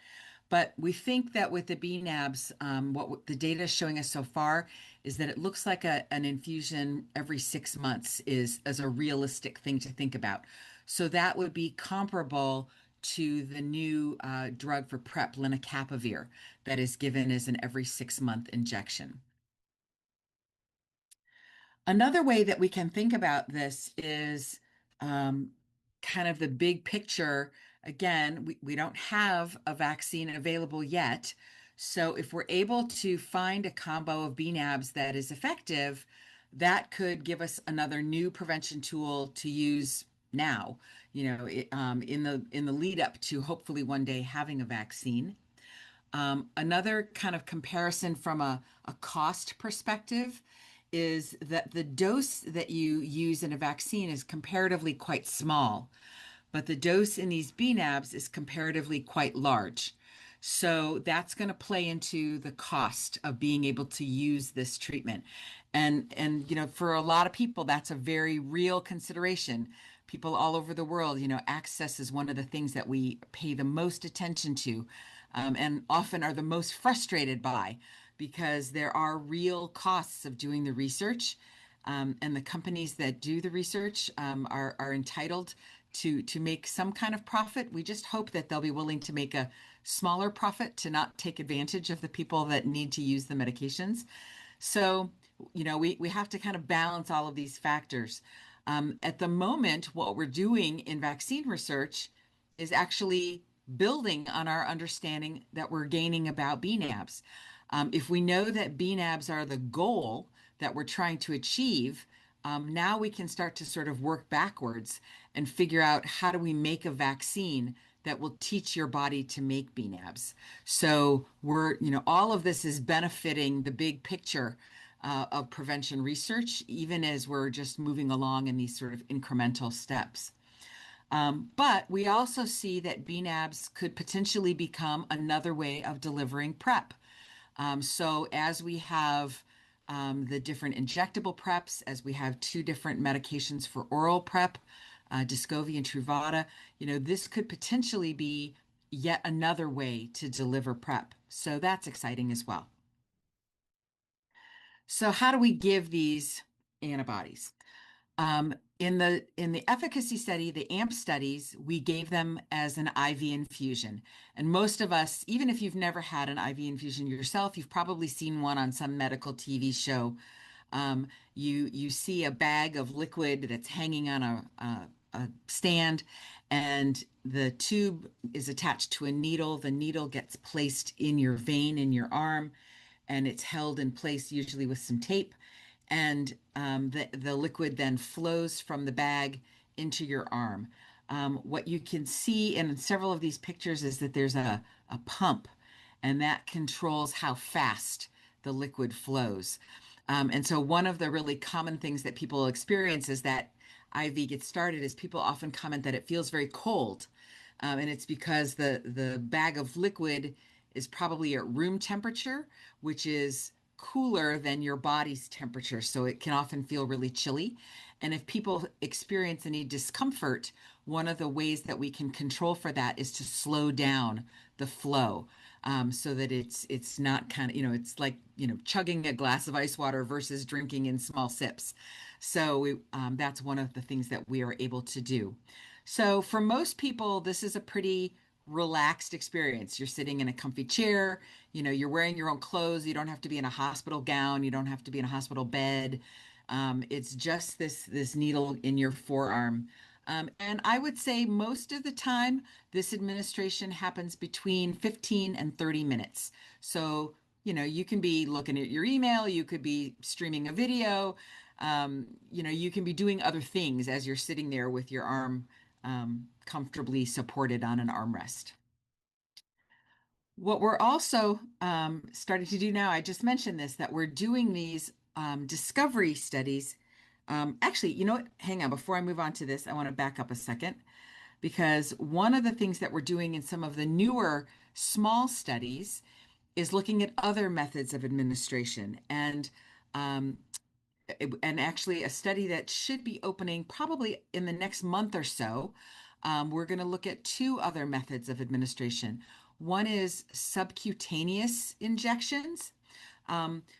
But we think that with the bnAbs, what the data is showing us so far is that it looks like an infusion every 6 months is as a realistic thing to think about. So that would be comparable to the new drug for PrEP, lenacapavir, that is given as an every 6 month injection. Another way that we can think about this is kind of the big picture. Again, we don't have a vaccine available yet. So if we're able to find a combo of bnAbs that is effective, that could give us another new prevention tool to use now, in the lead up to hopefully one day having a vaccine. Another kind of comparison from a cost perspective is that the dose that you use in a vaccine is comparatively quite small, but the dose in these bnAbs is comparatively quite large. So that's going to play into the cost of being able to use this treatment. And for a lot of people, that's a very real consideration. People all over the world, access is one of the things that we pay the most attention to, and often are the most frustrated by, because there are real costs of doing the research. And the companies that do the research are entitled to make some kind of profit. We just hope that they'll be willing to make a smaller profit to not take advantage of the people that need to use the medications. So, we have to kind of balance all of these factors. At the moment, what we're doing in vaccine research is actually building on our understanding that we're gaining about bnAbs. If we know that bnAbs are the goal that we're trying to achieve, now we can start to sort of work backwards and figure out how do we make a vaccine that will teach your body to make bnAbs. So all of this is benefiting the big picture of prevention research, even as we're just moving along in these sort of incremental steps. But we also see that bnAbs could potentially become another way of delivering PrEP. So as we have the different injectable PrEPs, as we have two different medications for oral PrEP, Descovy and Truvada, this could potentially be yet another way to deliver PrEP. So that's exciting as well. So how do we give these antibodies? In the efficacy study, the AMP studies, we gave them as an IV infusion. And most of us, even if you've never had an IV infusion yourself, you've probably seen one on some medical TV show. You see a bag of liquid that's hanging on a stand, and the tube is attached to a needle. The needle gets placed in your vein in your arm, and it's held in place usually with some tape. And the liquid then flows from the bag into your arm. What you can see in several of these pictures is that there's a pump, and that controls how fast the liquid flows. And so one of the really common things that people experience as that IV gets started is people often comment that it feels very cold. And it's because the bag of liquid is probably at room temperature, which is cooler than your body's temperature. So it can often feel really chilly. And if people experience any discomfort, one of the ways that we can control for that is to slow down the flow. So that it's not kind of, it's like, chugging a glass of ice water versus drinking in small sips. So that's one of the things that we are able to do. So for most people, this is a pretty relaxed experience. You're sitting in a comfy chair, you're wearing your own clothes. You don't have to be in a hospital gown. You don't have to be in a hospital bed. It's just this needle in your forearm. And I would say most of the time, this administration happens between 15 and 30 minutes. So, you can be looking at your email, you could be streaming a video, you can be doing other things as you're sitting there with your arm comfortably supported on an armrest. What we're also starting to do now, I just mentioned this, that we're doing these discovery studies. Actually, you know what? Hang on. Before I move on to this, I want to back up a second. because one of the things that we're doing in some of the newer small studies is looking at other methods of administration. Um, and actually a study that should be opening probably in the next month or so. We're going to look at two other methods of administration. One is subcutaneous injections.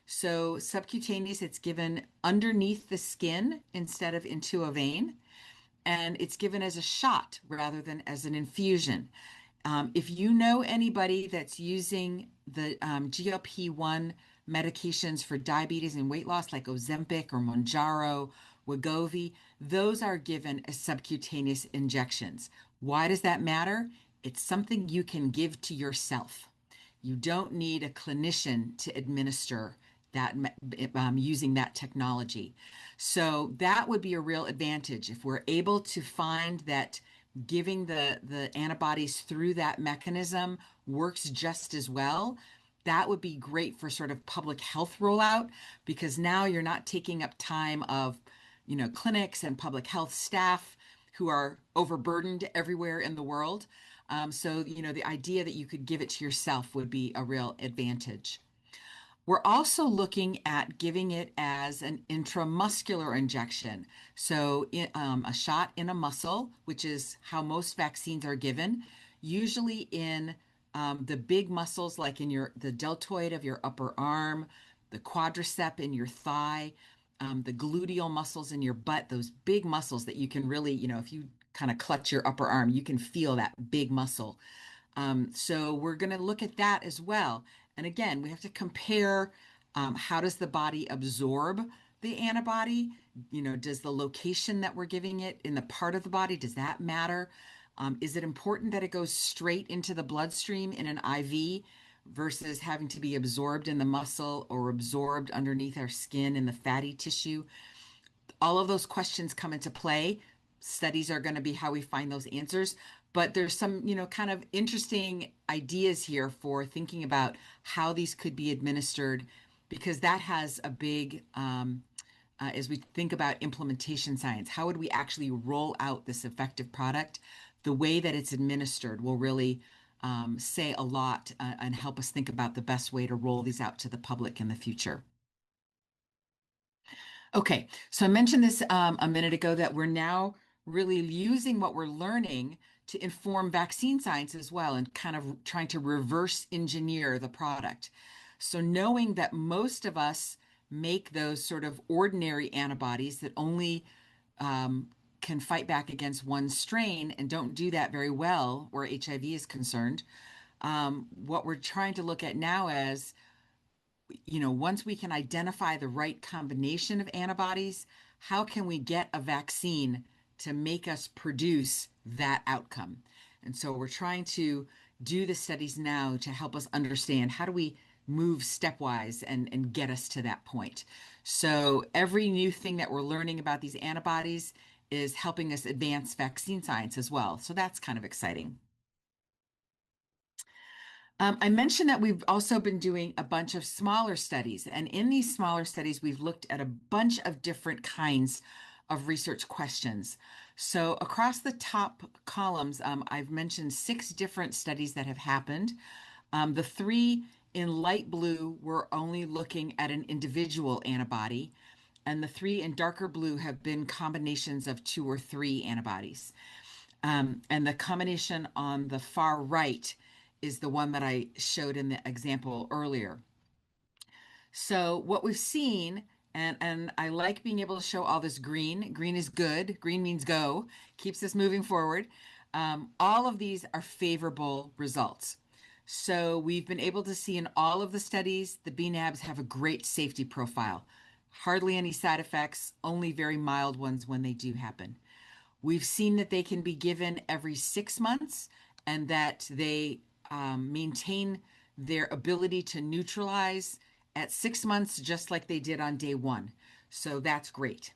So subcutaneous, it's given underneath the skin instead of into a vein, and it's given as a shot rather than as an infusion. If you know anybody that's using the GLP-1 medications for diabetes and weight loss, like Ozempic or Mounjaro, Wegovy, those are given as subcutaneous injections. Why does that matter? It's something you can give to yourself. You don't need a clinician to administer that using that technology. So that would be a real advantage if we're able to find that giving the antibodies through that mechanism works just as well. That would be great for sort of public health rollout, because now you're not taking up time of, clinics and public health staff who are overburdened everywhere in the world. So, the idea that you could give it to yourself would be a real advantage. We're also looking at giving it as an intramuscular injection. So a shot in a muscle, which is how most vaccines are given, usually in the big muscles, like in the deltoid of your upper arm, the quadricep in your thigh, the gluteal muscles in your butt, those big muscles that you can really, if you kind of clutch your upper arm, you can feel that big muscle. So we're going to look at that as well. And again, we have to compare how does the body absorb the antibody? Does the location that we're giving it in the part of the body, does that matter? Is it important that it goes straight into the bloodstream in an IV versus having to be absorbed in the muscle or absorbed underneath our skin in the fatty tissue? All of those questions come into play. Studies are going to be how we find those answers. But there's some, kind of interesting ideas here for thinking about how these could be administered, because that has a big, as we think about implementation science, how would we actually roll out this effective product? The way that it's administered will really say a lot and help us think about the best way to roll these out to the public in the future. Okay, so I mentioned this a minute ago that we're now really using what we're learning to inform vaccine science as well, and kind of trying to reverse engineer the product. So knowing that most of us make those sort of ordinary antibodies that only can fight back against one strain and don't do that very well where HIV is concerned, what we're trying to look at now is, once we can identify the right combination of antibodies, how can we get a vaccine to make us produce that outcome? And so we're trying to do the studies now to help us understand how do we move stepwise and get us to that point. So every new thing that we're learning about these antibodies is helping us advance vaccine science as well. So that's kind of exciting. I mentioned that we've also been doing a bunch of smaller studies, and in these smaller studies, we've looked at a bunch of different kinds of research questions. So across the top columns, I've mentioned 6 different studies that have happened. The 3 in light blue were only looking at an individual antibody, and the 3 in darker blue have been combinations of 2 or 3 antibodies. And the combination on the far right is the one that I showed in the example earlier. So what we've seen, and I like being able to show all this green. Green is good. Green means go, keeps us moving forward. All of these are favorable results. So we've been able to see in all of the studies, the bnAbs have a great safety profile. Hardly any side effects, only very mild ones when they do happen. We've seen that they can be given every 6 months, and that they maintain their ability to neutralize at 6 months, just like they did on day 1. So that's great.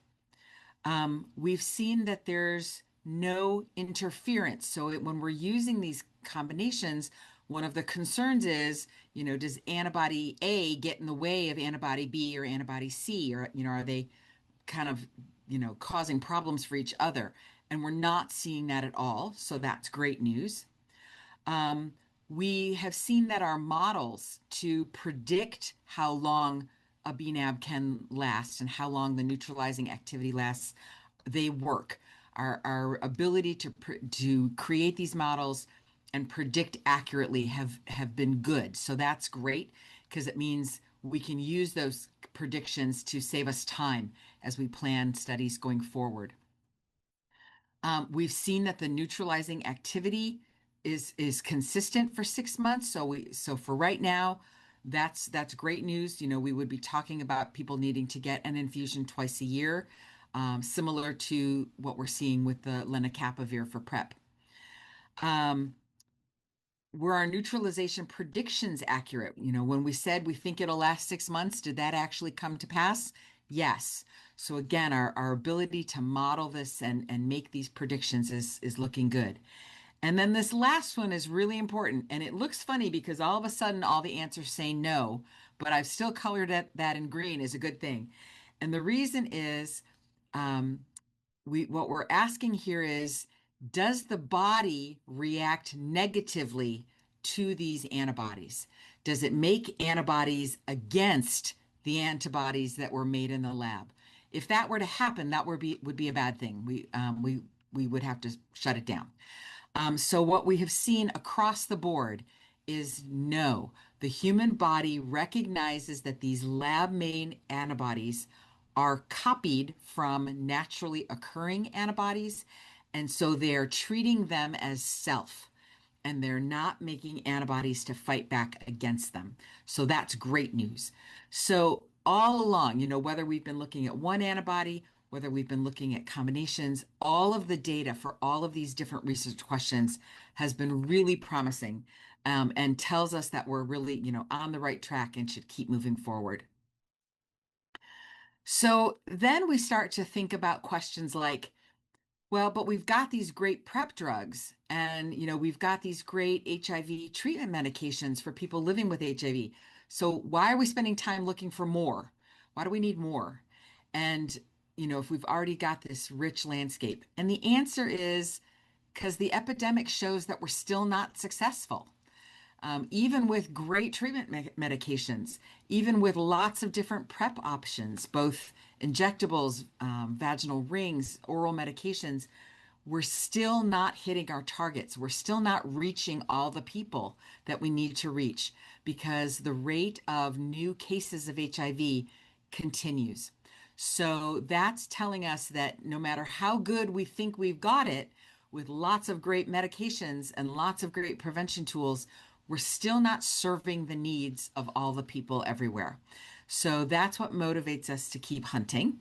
We've seen that there's no interference. So when we're using these combinations, one of the concerns is, does antibody A get in the way of antibody B or antibody C? Or, are they kind of, causing problems for each other? and we're not seeing that at all. So that's great news. We have seen that our models to predict how long a bnAb can last and how long the neutralizing activity lasts, they work. Our ability to create these models and predict accurately have been good. So that's great because it means we can use those predictions to save us time as we plan studies going forward. We've seen that the neutralizing activity is consistent for 6 months. So for right now, that's great news. You know, we would be talking about people needing to get an infusion twice a year, similar to what we're seeing with the lenacapavir for PrEP. Were our neutralization predictions accurate? You know, when we said we think it'll last 6 months, did that actually come to pass? Yes. So again, our ability to model this and make these predictions is looking good. And then this last one is really important. And it looks funny because all of a sudden all the answers say no, but I've still colored that in green is a good thing. And the reason is what we're asking here is, does the body react negatively to these antibodies? Does it make antibodies against the antibodies that were made in the lab? If that were to happen, that would be a bad thing. We would have to shut it down. So what we have seen across the board is no, the human body recognizes that these lab-made antibodies are copied from naturally occurring antibodies, and so they're treating them as self, and they're not making antibodies to fight back against them. So that's great news. So all along, you know, whether we've been looking at one antibody, whether we've been looking at combinations, all of the data for all of these different research questions has been really promising, and tells us that we're really, you know, on the right track and should keep moving forward. So then we start to think about questions like, well, but we've got these great PrEP drugs, and you know, we've got these great HIV treatment medications for people living with HIV. So why are we spending time looking for more? Why do we need more? And you know, if we've already got this rich landscape. And the answer is because the epidemic shows that we're still not successful. Even with great treatment medications, even with lots of different PrEP options, both injectables, vaginal rings, oral medications, we're still not hitting our targets. We're still not reaching all the people that we need to reach because the rate of new cases of HIV continues. So that's telling us that no matter how good we think we've got it, with lots of great medications and lots of great prevention tools, we're still not serving the needs of all the people everywhere. So that's what motivates us to keep hunting.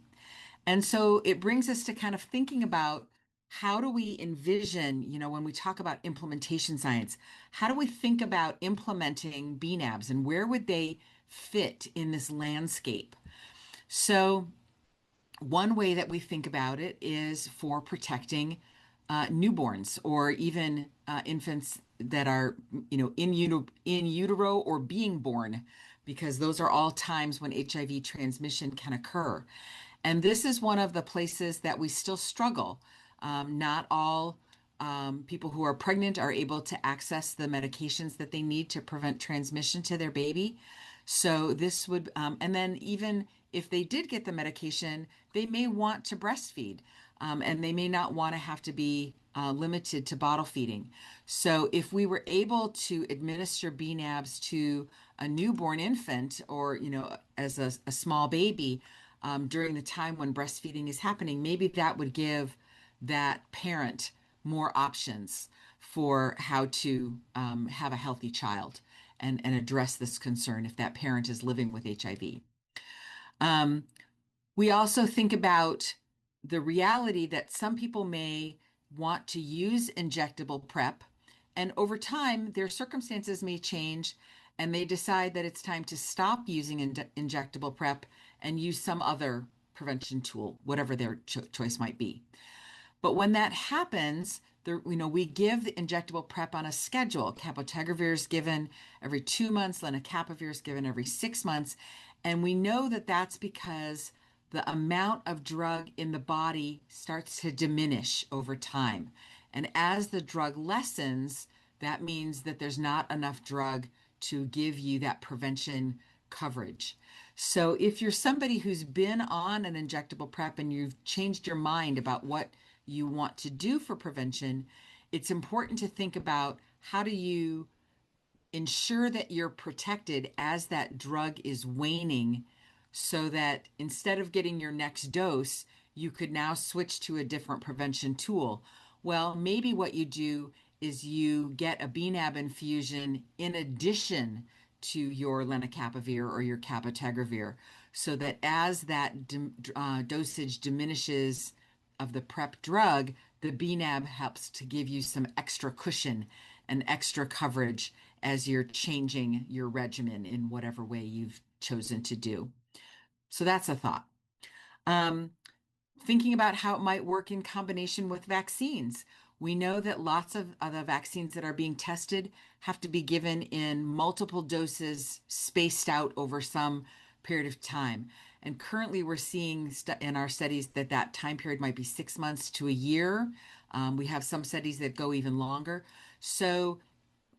And so it brings us to kind of thinking about how do we envision, you know, when we talk about implementation science, how do we think about implementing bnAbs and where would they fit in this landscape? So one way that we think about it is for protecting newborns or even infants that are, you know, in utero or being born, because those are all times when HIV transmission can occur. And this is one of the places that we still struggle. Not all people who are pregnant are able to access the medications that they need to prevent transmission to their baby. So this would, and then even if they did get the medication, they may want to breastfeed, and they may not want to have to be limited to bottle feeding. So if we were able to administer bnAbs to a newborn infant or, you know, as a small baby during the time when breastfeeding is happening, maybe that would give that parent more options for how to have a healthy child and address this concern if that parent is living with HIV. We also think about the reality that some people may want to use injectable PrEP, and over time, their circumstances may change, and they decide that it's time to stop using injectable PrEP and use some other prevention tool, whatever their choice might be. But when that happens, we give the injectable PrEP on a schedule. Cabotegravir is given every 2 months, lenacapavir is given every 6 months. And we know that that's because the amount of drug in the body starts to diminish over time. And as the drug lessens, that means that there's not enough drug to give you that prevention coverage. So if you're somebody who's been on an injectable PrEP and you've changed your mind about what you want to do for prevention, it's important to think about how do you ensure that you're protected as that drug is waning, so that instead of getting your next dose, you could now switch to a different prevention tool. Well, maybe what you do is you get a bnAb infusion in addition to your lenacapavir or your cabotegravir, so that as that dosage diminishes of the PrEP drug, the bnAb helps to give you some extra cushion and extra coverage as you're changing your regimen in whatever way you've chosen to do. So that's a thought. Thinking about how it might work in combination with vaccines. We know that lots of the vaccines that are being tested have to be given in multiple doses spaced out over some period of time. And currently we're seeing in our studies that that time period might be 6 months to a year. We have some studies that go even longer. So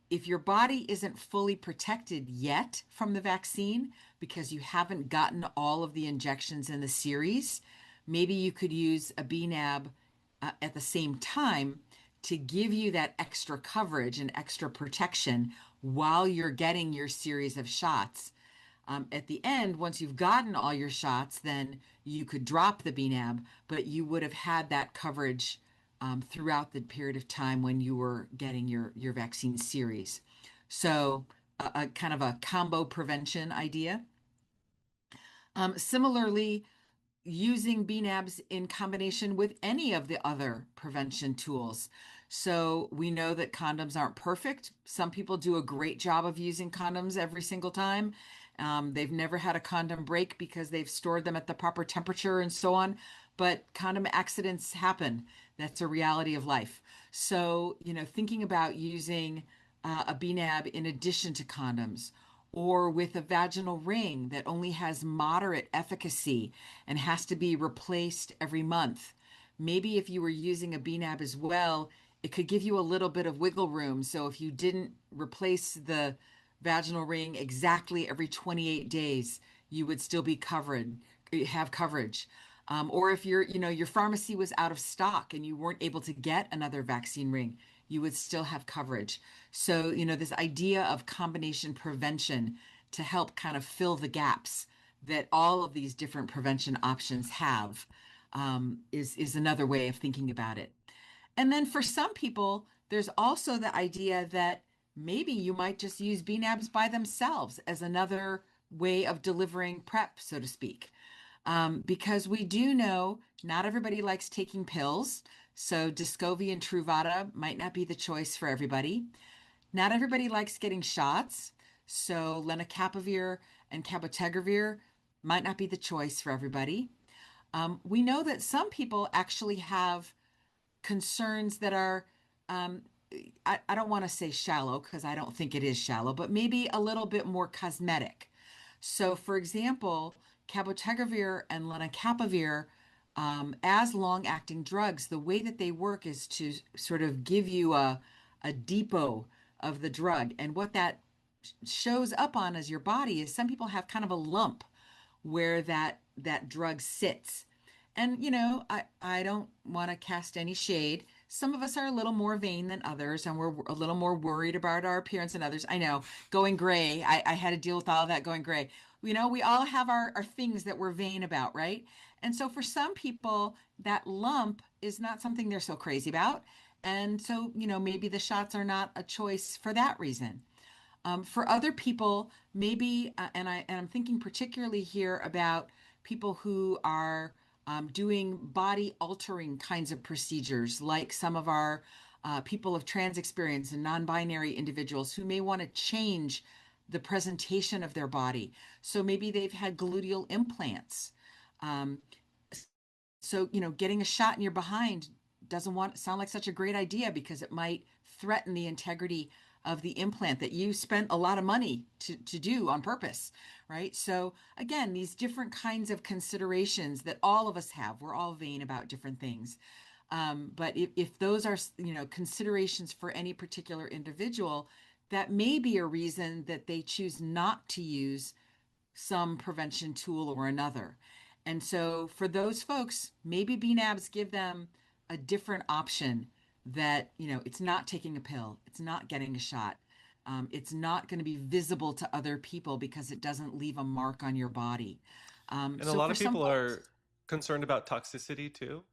if your body isn't fully protected yet from the vaccine because you haven't gotten all of the injections in the series, maybe you could use a bnAb at the same time to give you that extra coverage and extra protection while you're getting your series of shots. At the end, once you've gotten all your shots, then you could drop the bnAb, but you would have had that coverage throughout the period of time when you were getting your vaccine series. So a kind of a combo prevention idea. Similarly, using bnAbs in combination with any of the other prevention tools. So we know that condoms aren't perfect. Some people do a great job of using condoms every single time. They've never had a condom break because they've stored them at the proper temperature and so on. But condom accidents happen. That's a reality of life. So, thinking about using a bnAb in addition to condoms, or with a vaginal ring that only has moderate efficacy and has to be replaced every month. Maybe if you were using a bnAb as well, it could give you a little bit of wiggle room. So if you didn't replace the vaginal ring exactly every 28 days, you would still be covered, have coverage. Or if your pharmacy was out of stock and you weren't able to get another vaccine ring, you would still have coverage. So, this idea of combination prevention to help kind of fill the gaps that all of these different prevention options have is another way of thinking about it. And then for some people, there's also the idea that maybe you might just use bnAbs by themselves as another way of delivering PrEP, so to speak. Because we do know not everybody likes taking pills. So Descovy and Truvada might not be the choice for everybody. Not everybody likes getting shots. So lenacapavir and cabotegravir might not be the choice for everybody. We know that some people actually have concerns that are, I don't want to say shallow because I don't think it is shallow, but maybe a little bit more cosmetic. So, for example, cabotegravir and lenacapavir, as long-acting drugs, the way that they work is to sort of give you a depot of the drug. And what that shows up on as your body is some people have kind of a lump where that drug sits. And, I don't want to cast any shade. Some of us are a little more vain than others, and we're a little more worried about our appearance than others. I know, going gray, I had to deal with all of that going gray. We all have our things that we're vain about, right? And so for some people, that lump is not something they're so crazy about. And so, maybe the shots are not a choice for that reason. For other people, maybe, and I'm thinking particularly here about people who are doing body altering kinds of procedures, like some of our people of trans experience and non-binary individuals who may want to change the presentation of their body. So maybe they've had gluteal implants. So, getting a shot in your behind doesn't sound like such a great idea because it might threaten the integrity of the implant that you spent a lot of money to do on purpose, right? So again, these different kinds of considerations that all of us have, we're all vain about different things. But if those are, considerations for any particular individual, that may be a reason that they choose not to use some prevention tool or another. And so for those folks, maybe bnAbs give them a different option that, it's not taking a pill, it's not getting a shot. It's not going to be visible to other people because it doesn't leave a mark on your body. And a So lot for of some people folks, are concerned about toxicity too,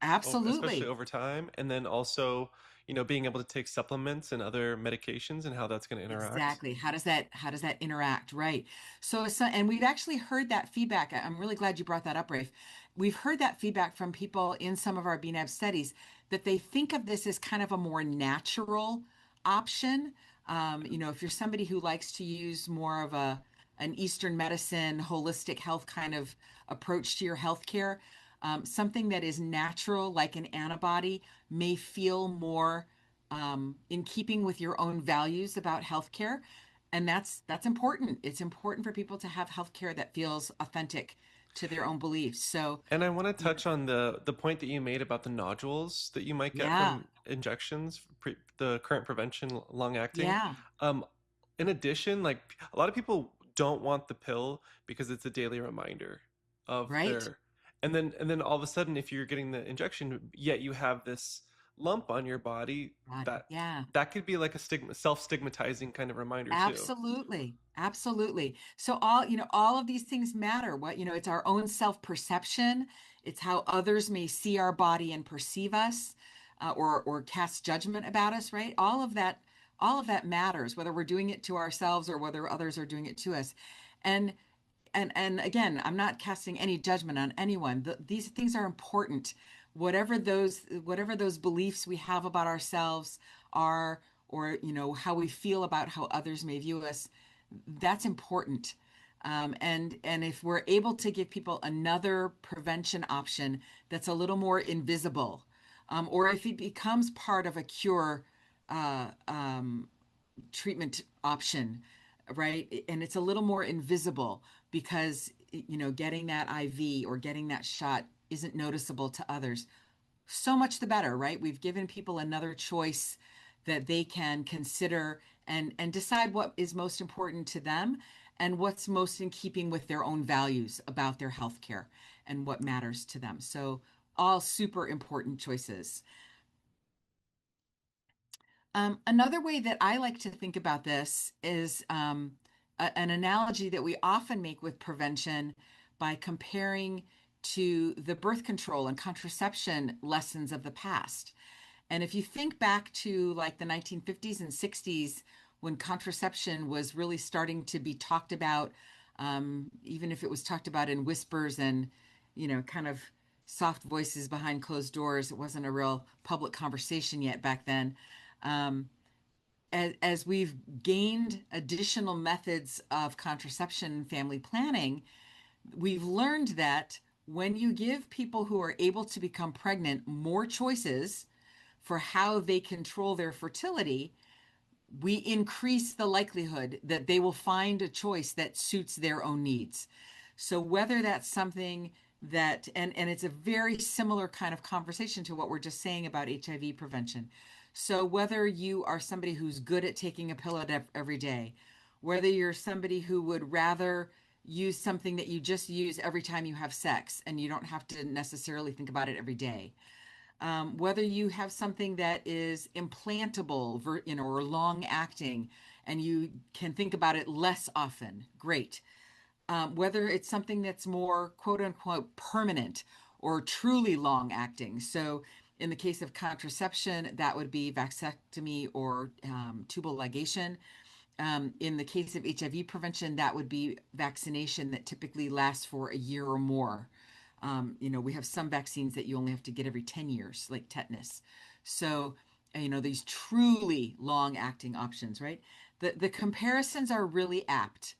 especially absolutely. over time, and then also, being able to take supplements and other medications and how that's going to interact. Exactly. How does that interact? Right. So and we've actually heard that feedback. I'm really glad you brought that up, Rafe. We've heard that feedback from people in some of our bnAb studies that they think of this as kind of a more natural option. If you're somebody who likes to use more of an Eastern medicine, holistic health kind of approach to your healthcare, something that is natural, like an antibody, may feel more in keeping with your own values about healthcare. And that's important. It's important for people to have healthcare that feels authentic to their own beliefs. So, And I want to you know, touch on the point that you made about the nodules that you might get yeah, from injections, the current prevention long acting. yeah, Um, in addition, like a lot of people don't want the pill because it's a daily reminder of right. their, and then all of a sudden, if you're getting the injection, yet you have this lump on your body, Body. that Yeah. that could be like a self-stigmatizing kind of reminder too. Absolutely. Absolutely. So all of these things matter. It's our own self-perception. It's how others may see our body and perceive us, or cast judgment about us, right? All of that matters, whether we're doing it to ourselves or whether others are doing it to us. And and again, I'm not casting any judgment on anyone. These things are important. Whatever those beliefs we have about ourselves are, or how we feel about how others may view us, that's important. And if we're able to give people another prevention option that's a little more invisible, or if it becomes part of a cure, treatment option, right? And it's a little more invisible because, getting that IV or getting that shot isn't noticeable to others. So much the better, right? We've given people another choice that they can consider and decide what is most important to them and what's most in keeping with their own values about their healthcare and what matters to them. So all super important choices. Another way that I like to think about this is an analogy that we often make with prevention by comparing to the birth control and contraception lessons of the past. And if you think back to like the 1950s and 60s, when contraception was really starting to be talked about, even if it was talked about in whispers and, kind of soft voices behind closed doors, it wasn't a real public conversation yet back then. Um, as we've gained additional methods of contraception and family planning, we've learned that when you give people who are able to become pregnant more choices for how they control their fertility, we increase the likelihood that they will find a choice that suits their own needs. So whether that's something that, and it's a very similar kind of conversation to what we're just saying about HIV prevention. So whether you are somebody who's good at taking a pill every day, whether you're somebody who would rather use something that you just use every time you have sex and you don't have to necessarily think about it every day, whether you have something that is implantable, or long acting, and you can think about it less often, great. Whether it's something that's more quote unquote permanent or truly long acting. So, in the case of contraception, that would be vasectomy or tubal ligation. In the case of HIV prevention, that would be vaccination that typically lasts for a year or more. We have some vaccines that you only have to get every 10 years, like tetanus. So, these truly long acting options, right? The comparisons are really apt.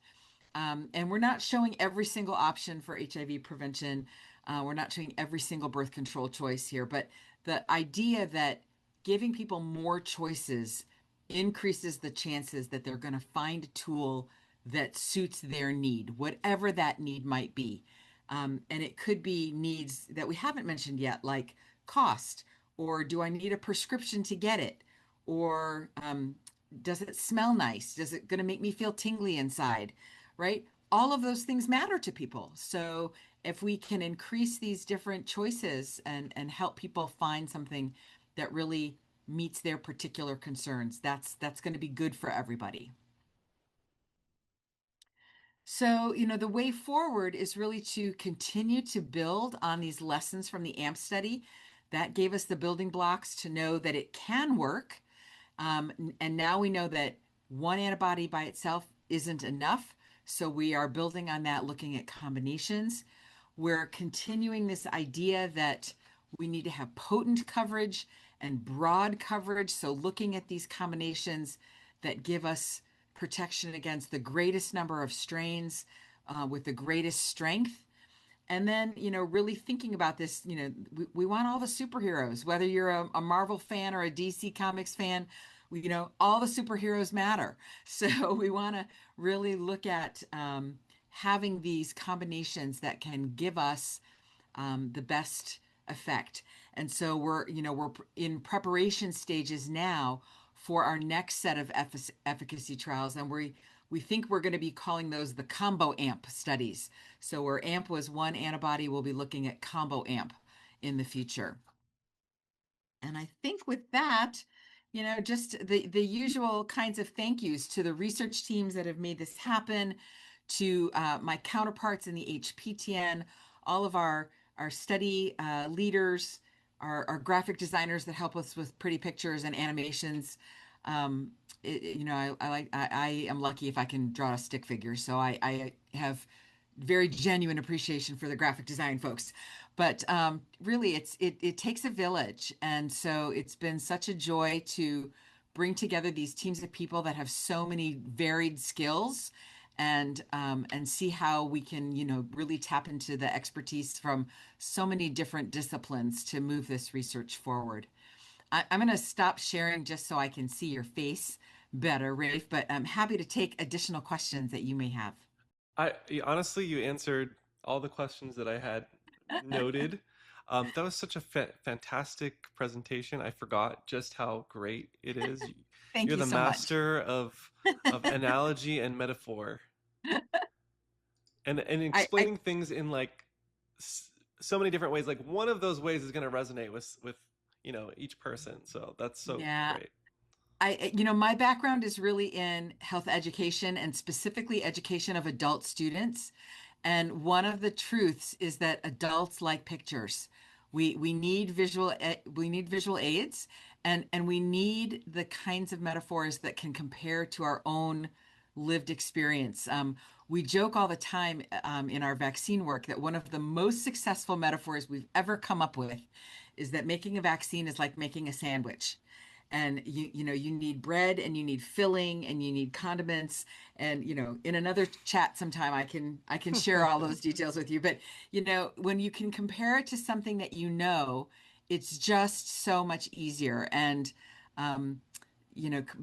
And we're not showing every single option for HIV prevention. We're not showing every single birth control choice here, but the idea that giving people more choices increases the chances that they're going to find a tool that suits their need, whatever that need might be. And it could be needs that we haven't mentioned yet, like cost, or do I need a prescription to get it? Or does it smell nice? Does it going to make me feel tingly inside? Right? All of those things matter to people. So if we can increase these different choices and help people find something that really meets their particular concerns, that's going to be good for everybody. So, the way forward is really to continue to build on these lessons from the AMP study. That gave us the building blocks to know that it can work. And now we know that one antibody by itself isn't enough. So we are building on that, looking at combinations. We're continuing this idea that we need to have potent coverage and broad coverage. So looking at these combinations that give us protection against the greatest number of strains with the greatest strength. And then, really thinking about this, we want all the superheroes, whether you're a Marvel fan or a DC Comics fan, all the superheroes matter. So we want to really look at having these combinations that can give us the best effect. And so we're in preparation stages now for our next set of efficacy trials. And we think we're going to be calling those the combo AMP studies. So where AMP was one antibody, we'll be looking at combo AMP in the future. And I think with that, just the usual kinds of thank yous to the research teams that have made this happen, to my counterparts in the HPTN, all of our study leaders, our graphic designers that help us with pretty pictures and animations. I am lucky if I can draw a stick figure, so I have very genuine appreciation for the graphic design folks. But really, it takes a village, and so it's been such a joy to bring together these teams of people that have so many varied skills, and see how we can really tap into the expertise from so many different disciplines to move this research forward. I'm going to stop sharing just so I can see your face better, Raif, but I'm happy to take additional questions that you may have. Honestly, you answered all the questions that I had noted. That was such a fantastic presentation. I forgot just how great it is. Thank You're you the so much. master of analogy and metaphor, and explaining things in like so many different ways. Like one of those ways is going to resonate with each person. So that's so great. My background is really in health education and specifically education of adult students. And one of the truths is that adults like pictures. We need visual aids, and we need the kinds of metaphors that can compare to our own lived experience. We joke all the time in our vaccine work that one of the most successful metaphors we've ever come up with is that making a vaccine is like making a sandwich. And you need bread, and you need filling, and you need condiments. And in another chat sometime I can share all those details with you. But when you can compare it to something that it's just so much easier. And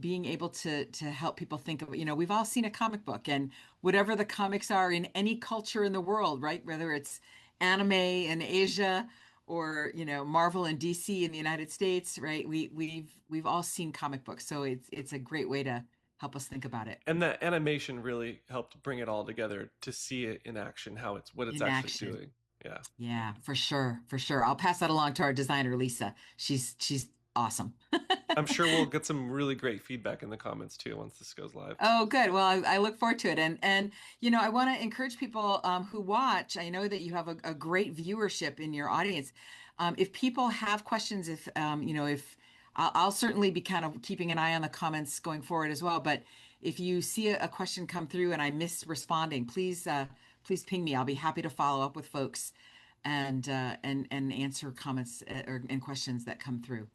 being able to help people think of, we've all seen a comic book, and whatever the comics are in any culture in the world, right? Whether it's anime in Asia or Marvel and DC in the United States, right? We've all seen comic books, so it's a great way to help us think about it. And that animation really helped bring it all together to see it in action, what it's actually doing. Yeah, for sure. I'll pass that along to our designer, Lisa. She's awesome. I'm sure we'll get some really great feedback in the comments too once this goes live. Oh, good. Well, I look forward to it. And I want to encourage people who watch. I know that you have a great viewership in your audience. If people have questions, if I'll certainly be kind of keeping an eye on the comments going forward as well. But if you see a question come through and I miss responding, please ping me. I'll be happy to follow up with folks and answer comments and questions that come through.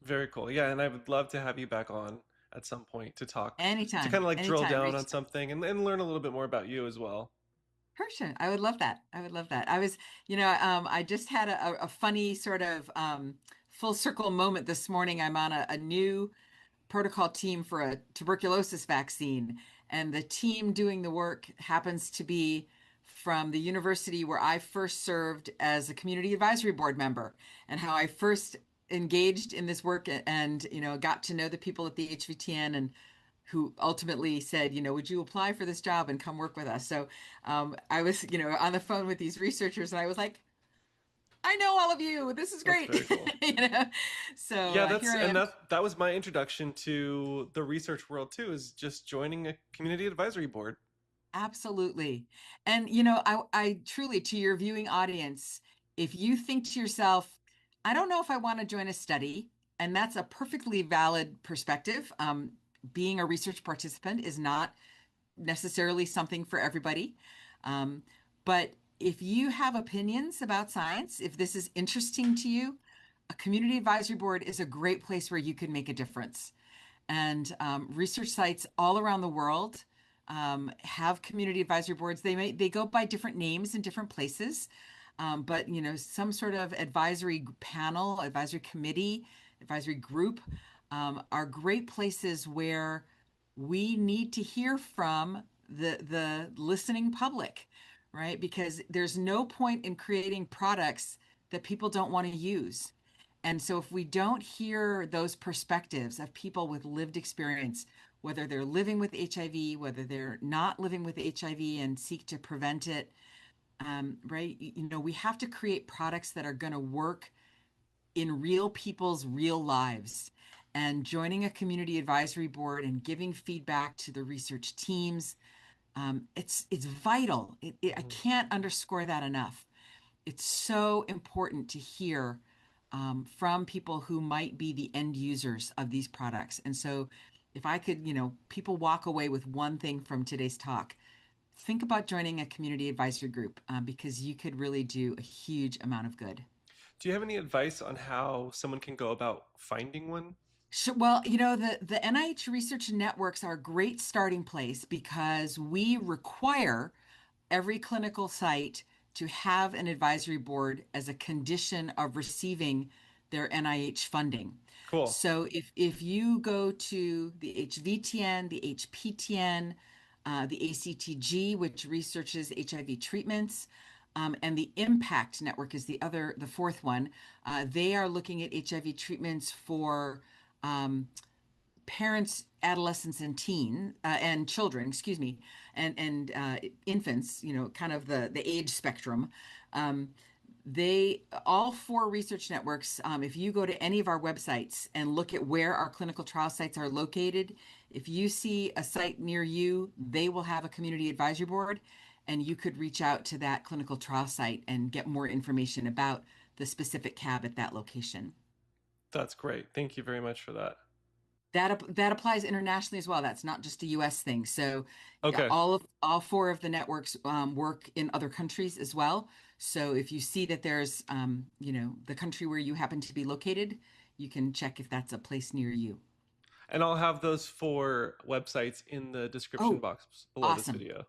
Very cool. Yeah, and I would love to have you back on at some point to talk. Anytime. To kind of like drill down on something and learn a little bit more about you as well. Sure. I would love that. I was, I just had a funny sort of full circle moment this morning. I'm on a new protocol team for a tuberculosis vaccine, and the team doing the work happens to be from the university where I first served as a community advisory board member, and how I first engaged in this work and got to know the people at the HVTN, and who ultimately said, would you apply for this job and come work with us? So I was, on the phone with these researchers, and I was like, I know all of you. This is That's great. very cool. So Yeah, here I and am. that was my introduction to the research world too, is just joining a community advisory board. Absolutely. And, I truly, to your viewing audience, if you think to yourself, I don't know if I want to join a study, and that's a perfectly valid perspective. Being a research participant is not necessarily something for everybody. Um, but if you have opinions about science, if this is interesting to you, a community advisory board is a great place where you can make a difference. And research sites all around the world have community advisory boards. They go by different names in different places, but some sort of advisory panel, advisory committee, advisory group are great places where we need to hear from the listening public, right? Because there's no point in creating products that people don't want to use. And so if we don't hear those perspectives of people with lived experience, whether they're living with HIV, whether they're not living with HIV and seek to prevent it, right? We have to create products that are going to work in real people's real lives. And joining a community advisory board and giving feedback to the research teams, it's vital. I can't underscore that enough. It's so important to hear from people who might be the end users of these products. And so if I could, people walk away with one thing from today's talk, think about joining a community advisory group because you could really do a huge amount of good. Do you have any advice on how someone can go about finding one? Sure. Well, the NIH research networks are a great starting place because we require every clinical site to have an advisory board as a condition of receiving their NIH funding. Cool. So if you go to the HVTN, the HPTN, the ACTG, which researches HIV treatments, and the Impact Network is the fourth one. They are looking at HIV treatments for parents, adolescents, and children, excuse me, and infants. Kind of the age spectrum. They all four research networks. If you go to any of our websites and look at where our clinical trial sites are located, if you see a site near you, they will have a community advisory board, and you could reach out to that clinical trial site and get more information about the specific CAB at that location. That's great. Thank you very much for that. That applies internationally as well. That's not just a US thing. So Okay. all four of the networks work in other countries as well. So if you see that there's the country where you happen to be located, you can check if that's a place near you. And I'll have those 4 websites in the description box below this Awesome. video.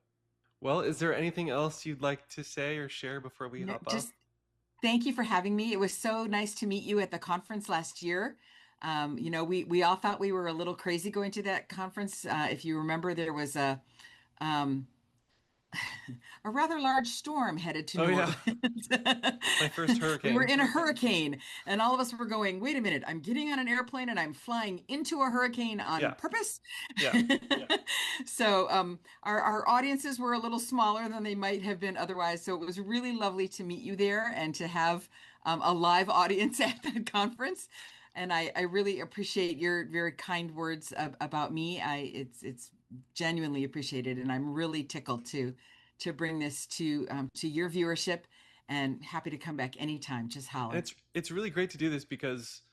Well, is there anything else you'd like to say or share before we hop off? Just thank you for having me. It was so nice to meet you at the conference last year. We all thought we were a little crazy going to that conference. If you remember, there was um, a rather large storm headed to New Orleans. My first hurricane. We were in a hurricane, and all of us were going, wait a minute, I'm getting on an airplane and I'm flying into a hurricane on purpose. Yeah. So our audiences were a little smaller than they might have been otherwise. So it was really lovely to meet you there and to have a live audience at the conference. And I really appreciate your very kind words about me. It's genuinely appreciated, and I'm really tickled to bring this to your viewership, and happy to come back anytime. Just holler. And it's really great to do this because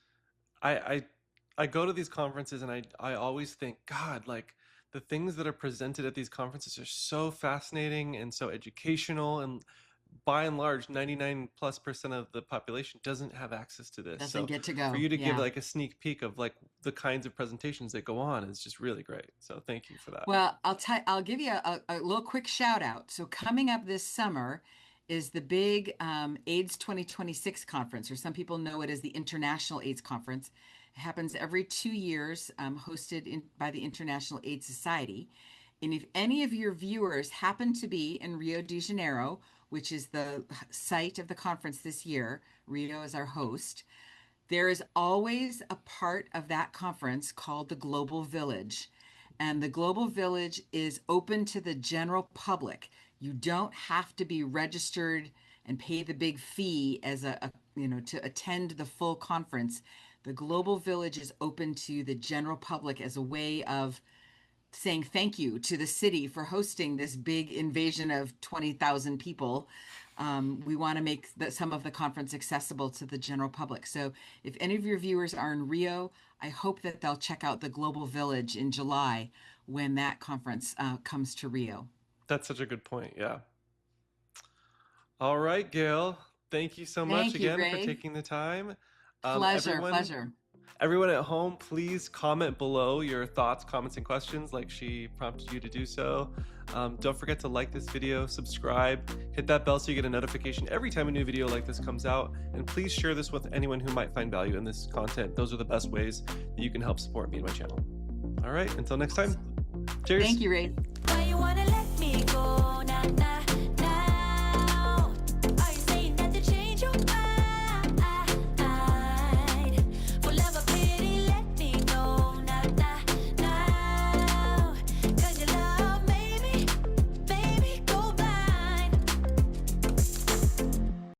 I go to these conferences and I always think, God, like the things that are presented at these conferences are so fascinating and so educational, and by and large 99+% of the population doesn't have access to this. Doesn't get to go. For you to give like a sneak peek of like the kinds of presentations that go on is just really great. So thank you for that. Well, I'll give you a little quick shout out. So coming up this summer is the big AIDS 2026 conference, or some people know it as the International AIDS Conference. It happens every 2 years, hosted by the International AIDS Society. And if any of your viewers happen to be in Rio de Janeiro, which is the site of the conference this year, Rio is our host, there is always a part of that conference called the Global Village. And the Global Village is open to the general public. You don't have to be registered and pay the big fee as to attend the full conference. The Global Village is open to the general public as a way of saying thank you to the city for hosting this big invasion of 20,000 people. We want to make some of the conference accessible to the general public. So if any of your viewers are in Rio, I hope that they'll check out the Global Village in July when that conference comes to Rio. That's such a good point. Yeah. All right, Gail. Thank you so much Thank you, again for Ray. taking the time. Pleasure. Everyone at home, please comment below your thoughts, comments, and questions like she prompted you to do so. Don't forget to like this video, subscribe, hit that bell so you get a notification every time a new video like this comes out. And please share this with anyone who might find value in this content. Those are the best ways that you can help support me and my channel. All right, until next time. Cheers. Thank you, Ray. Why you wanna let me go? Nah, nah.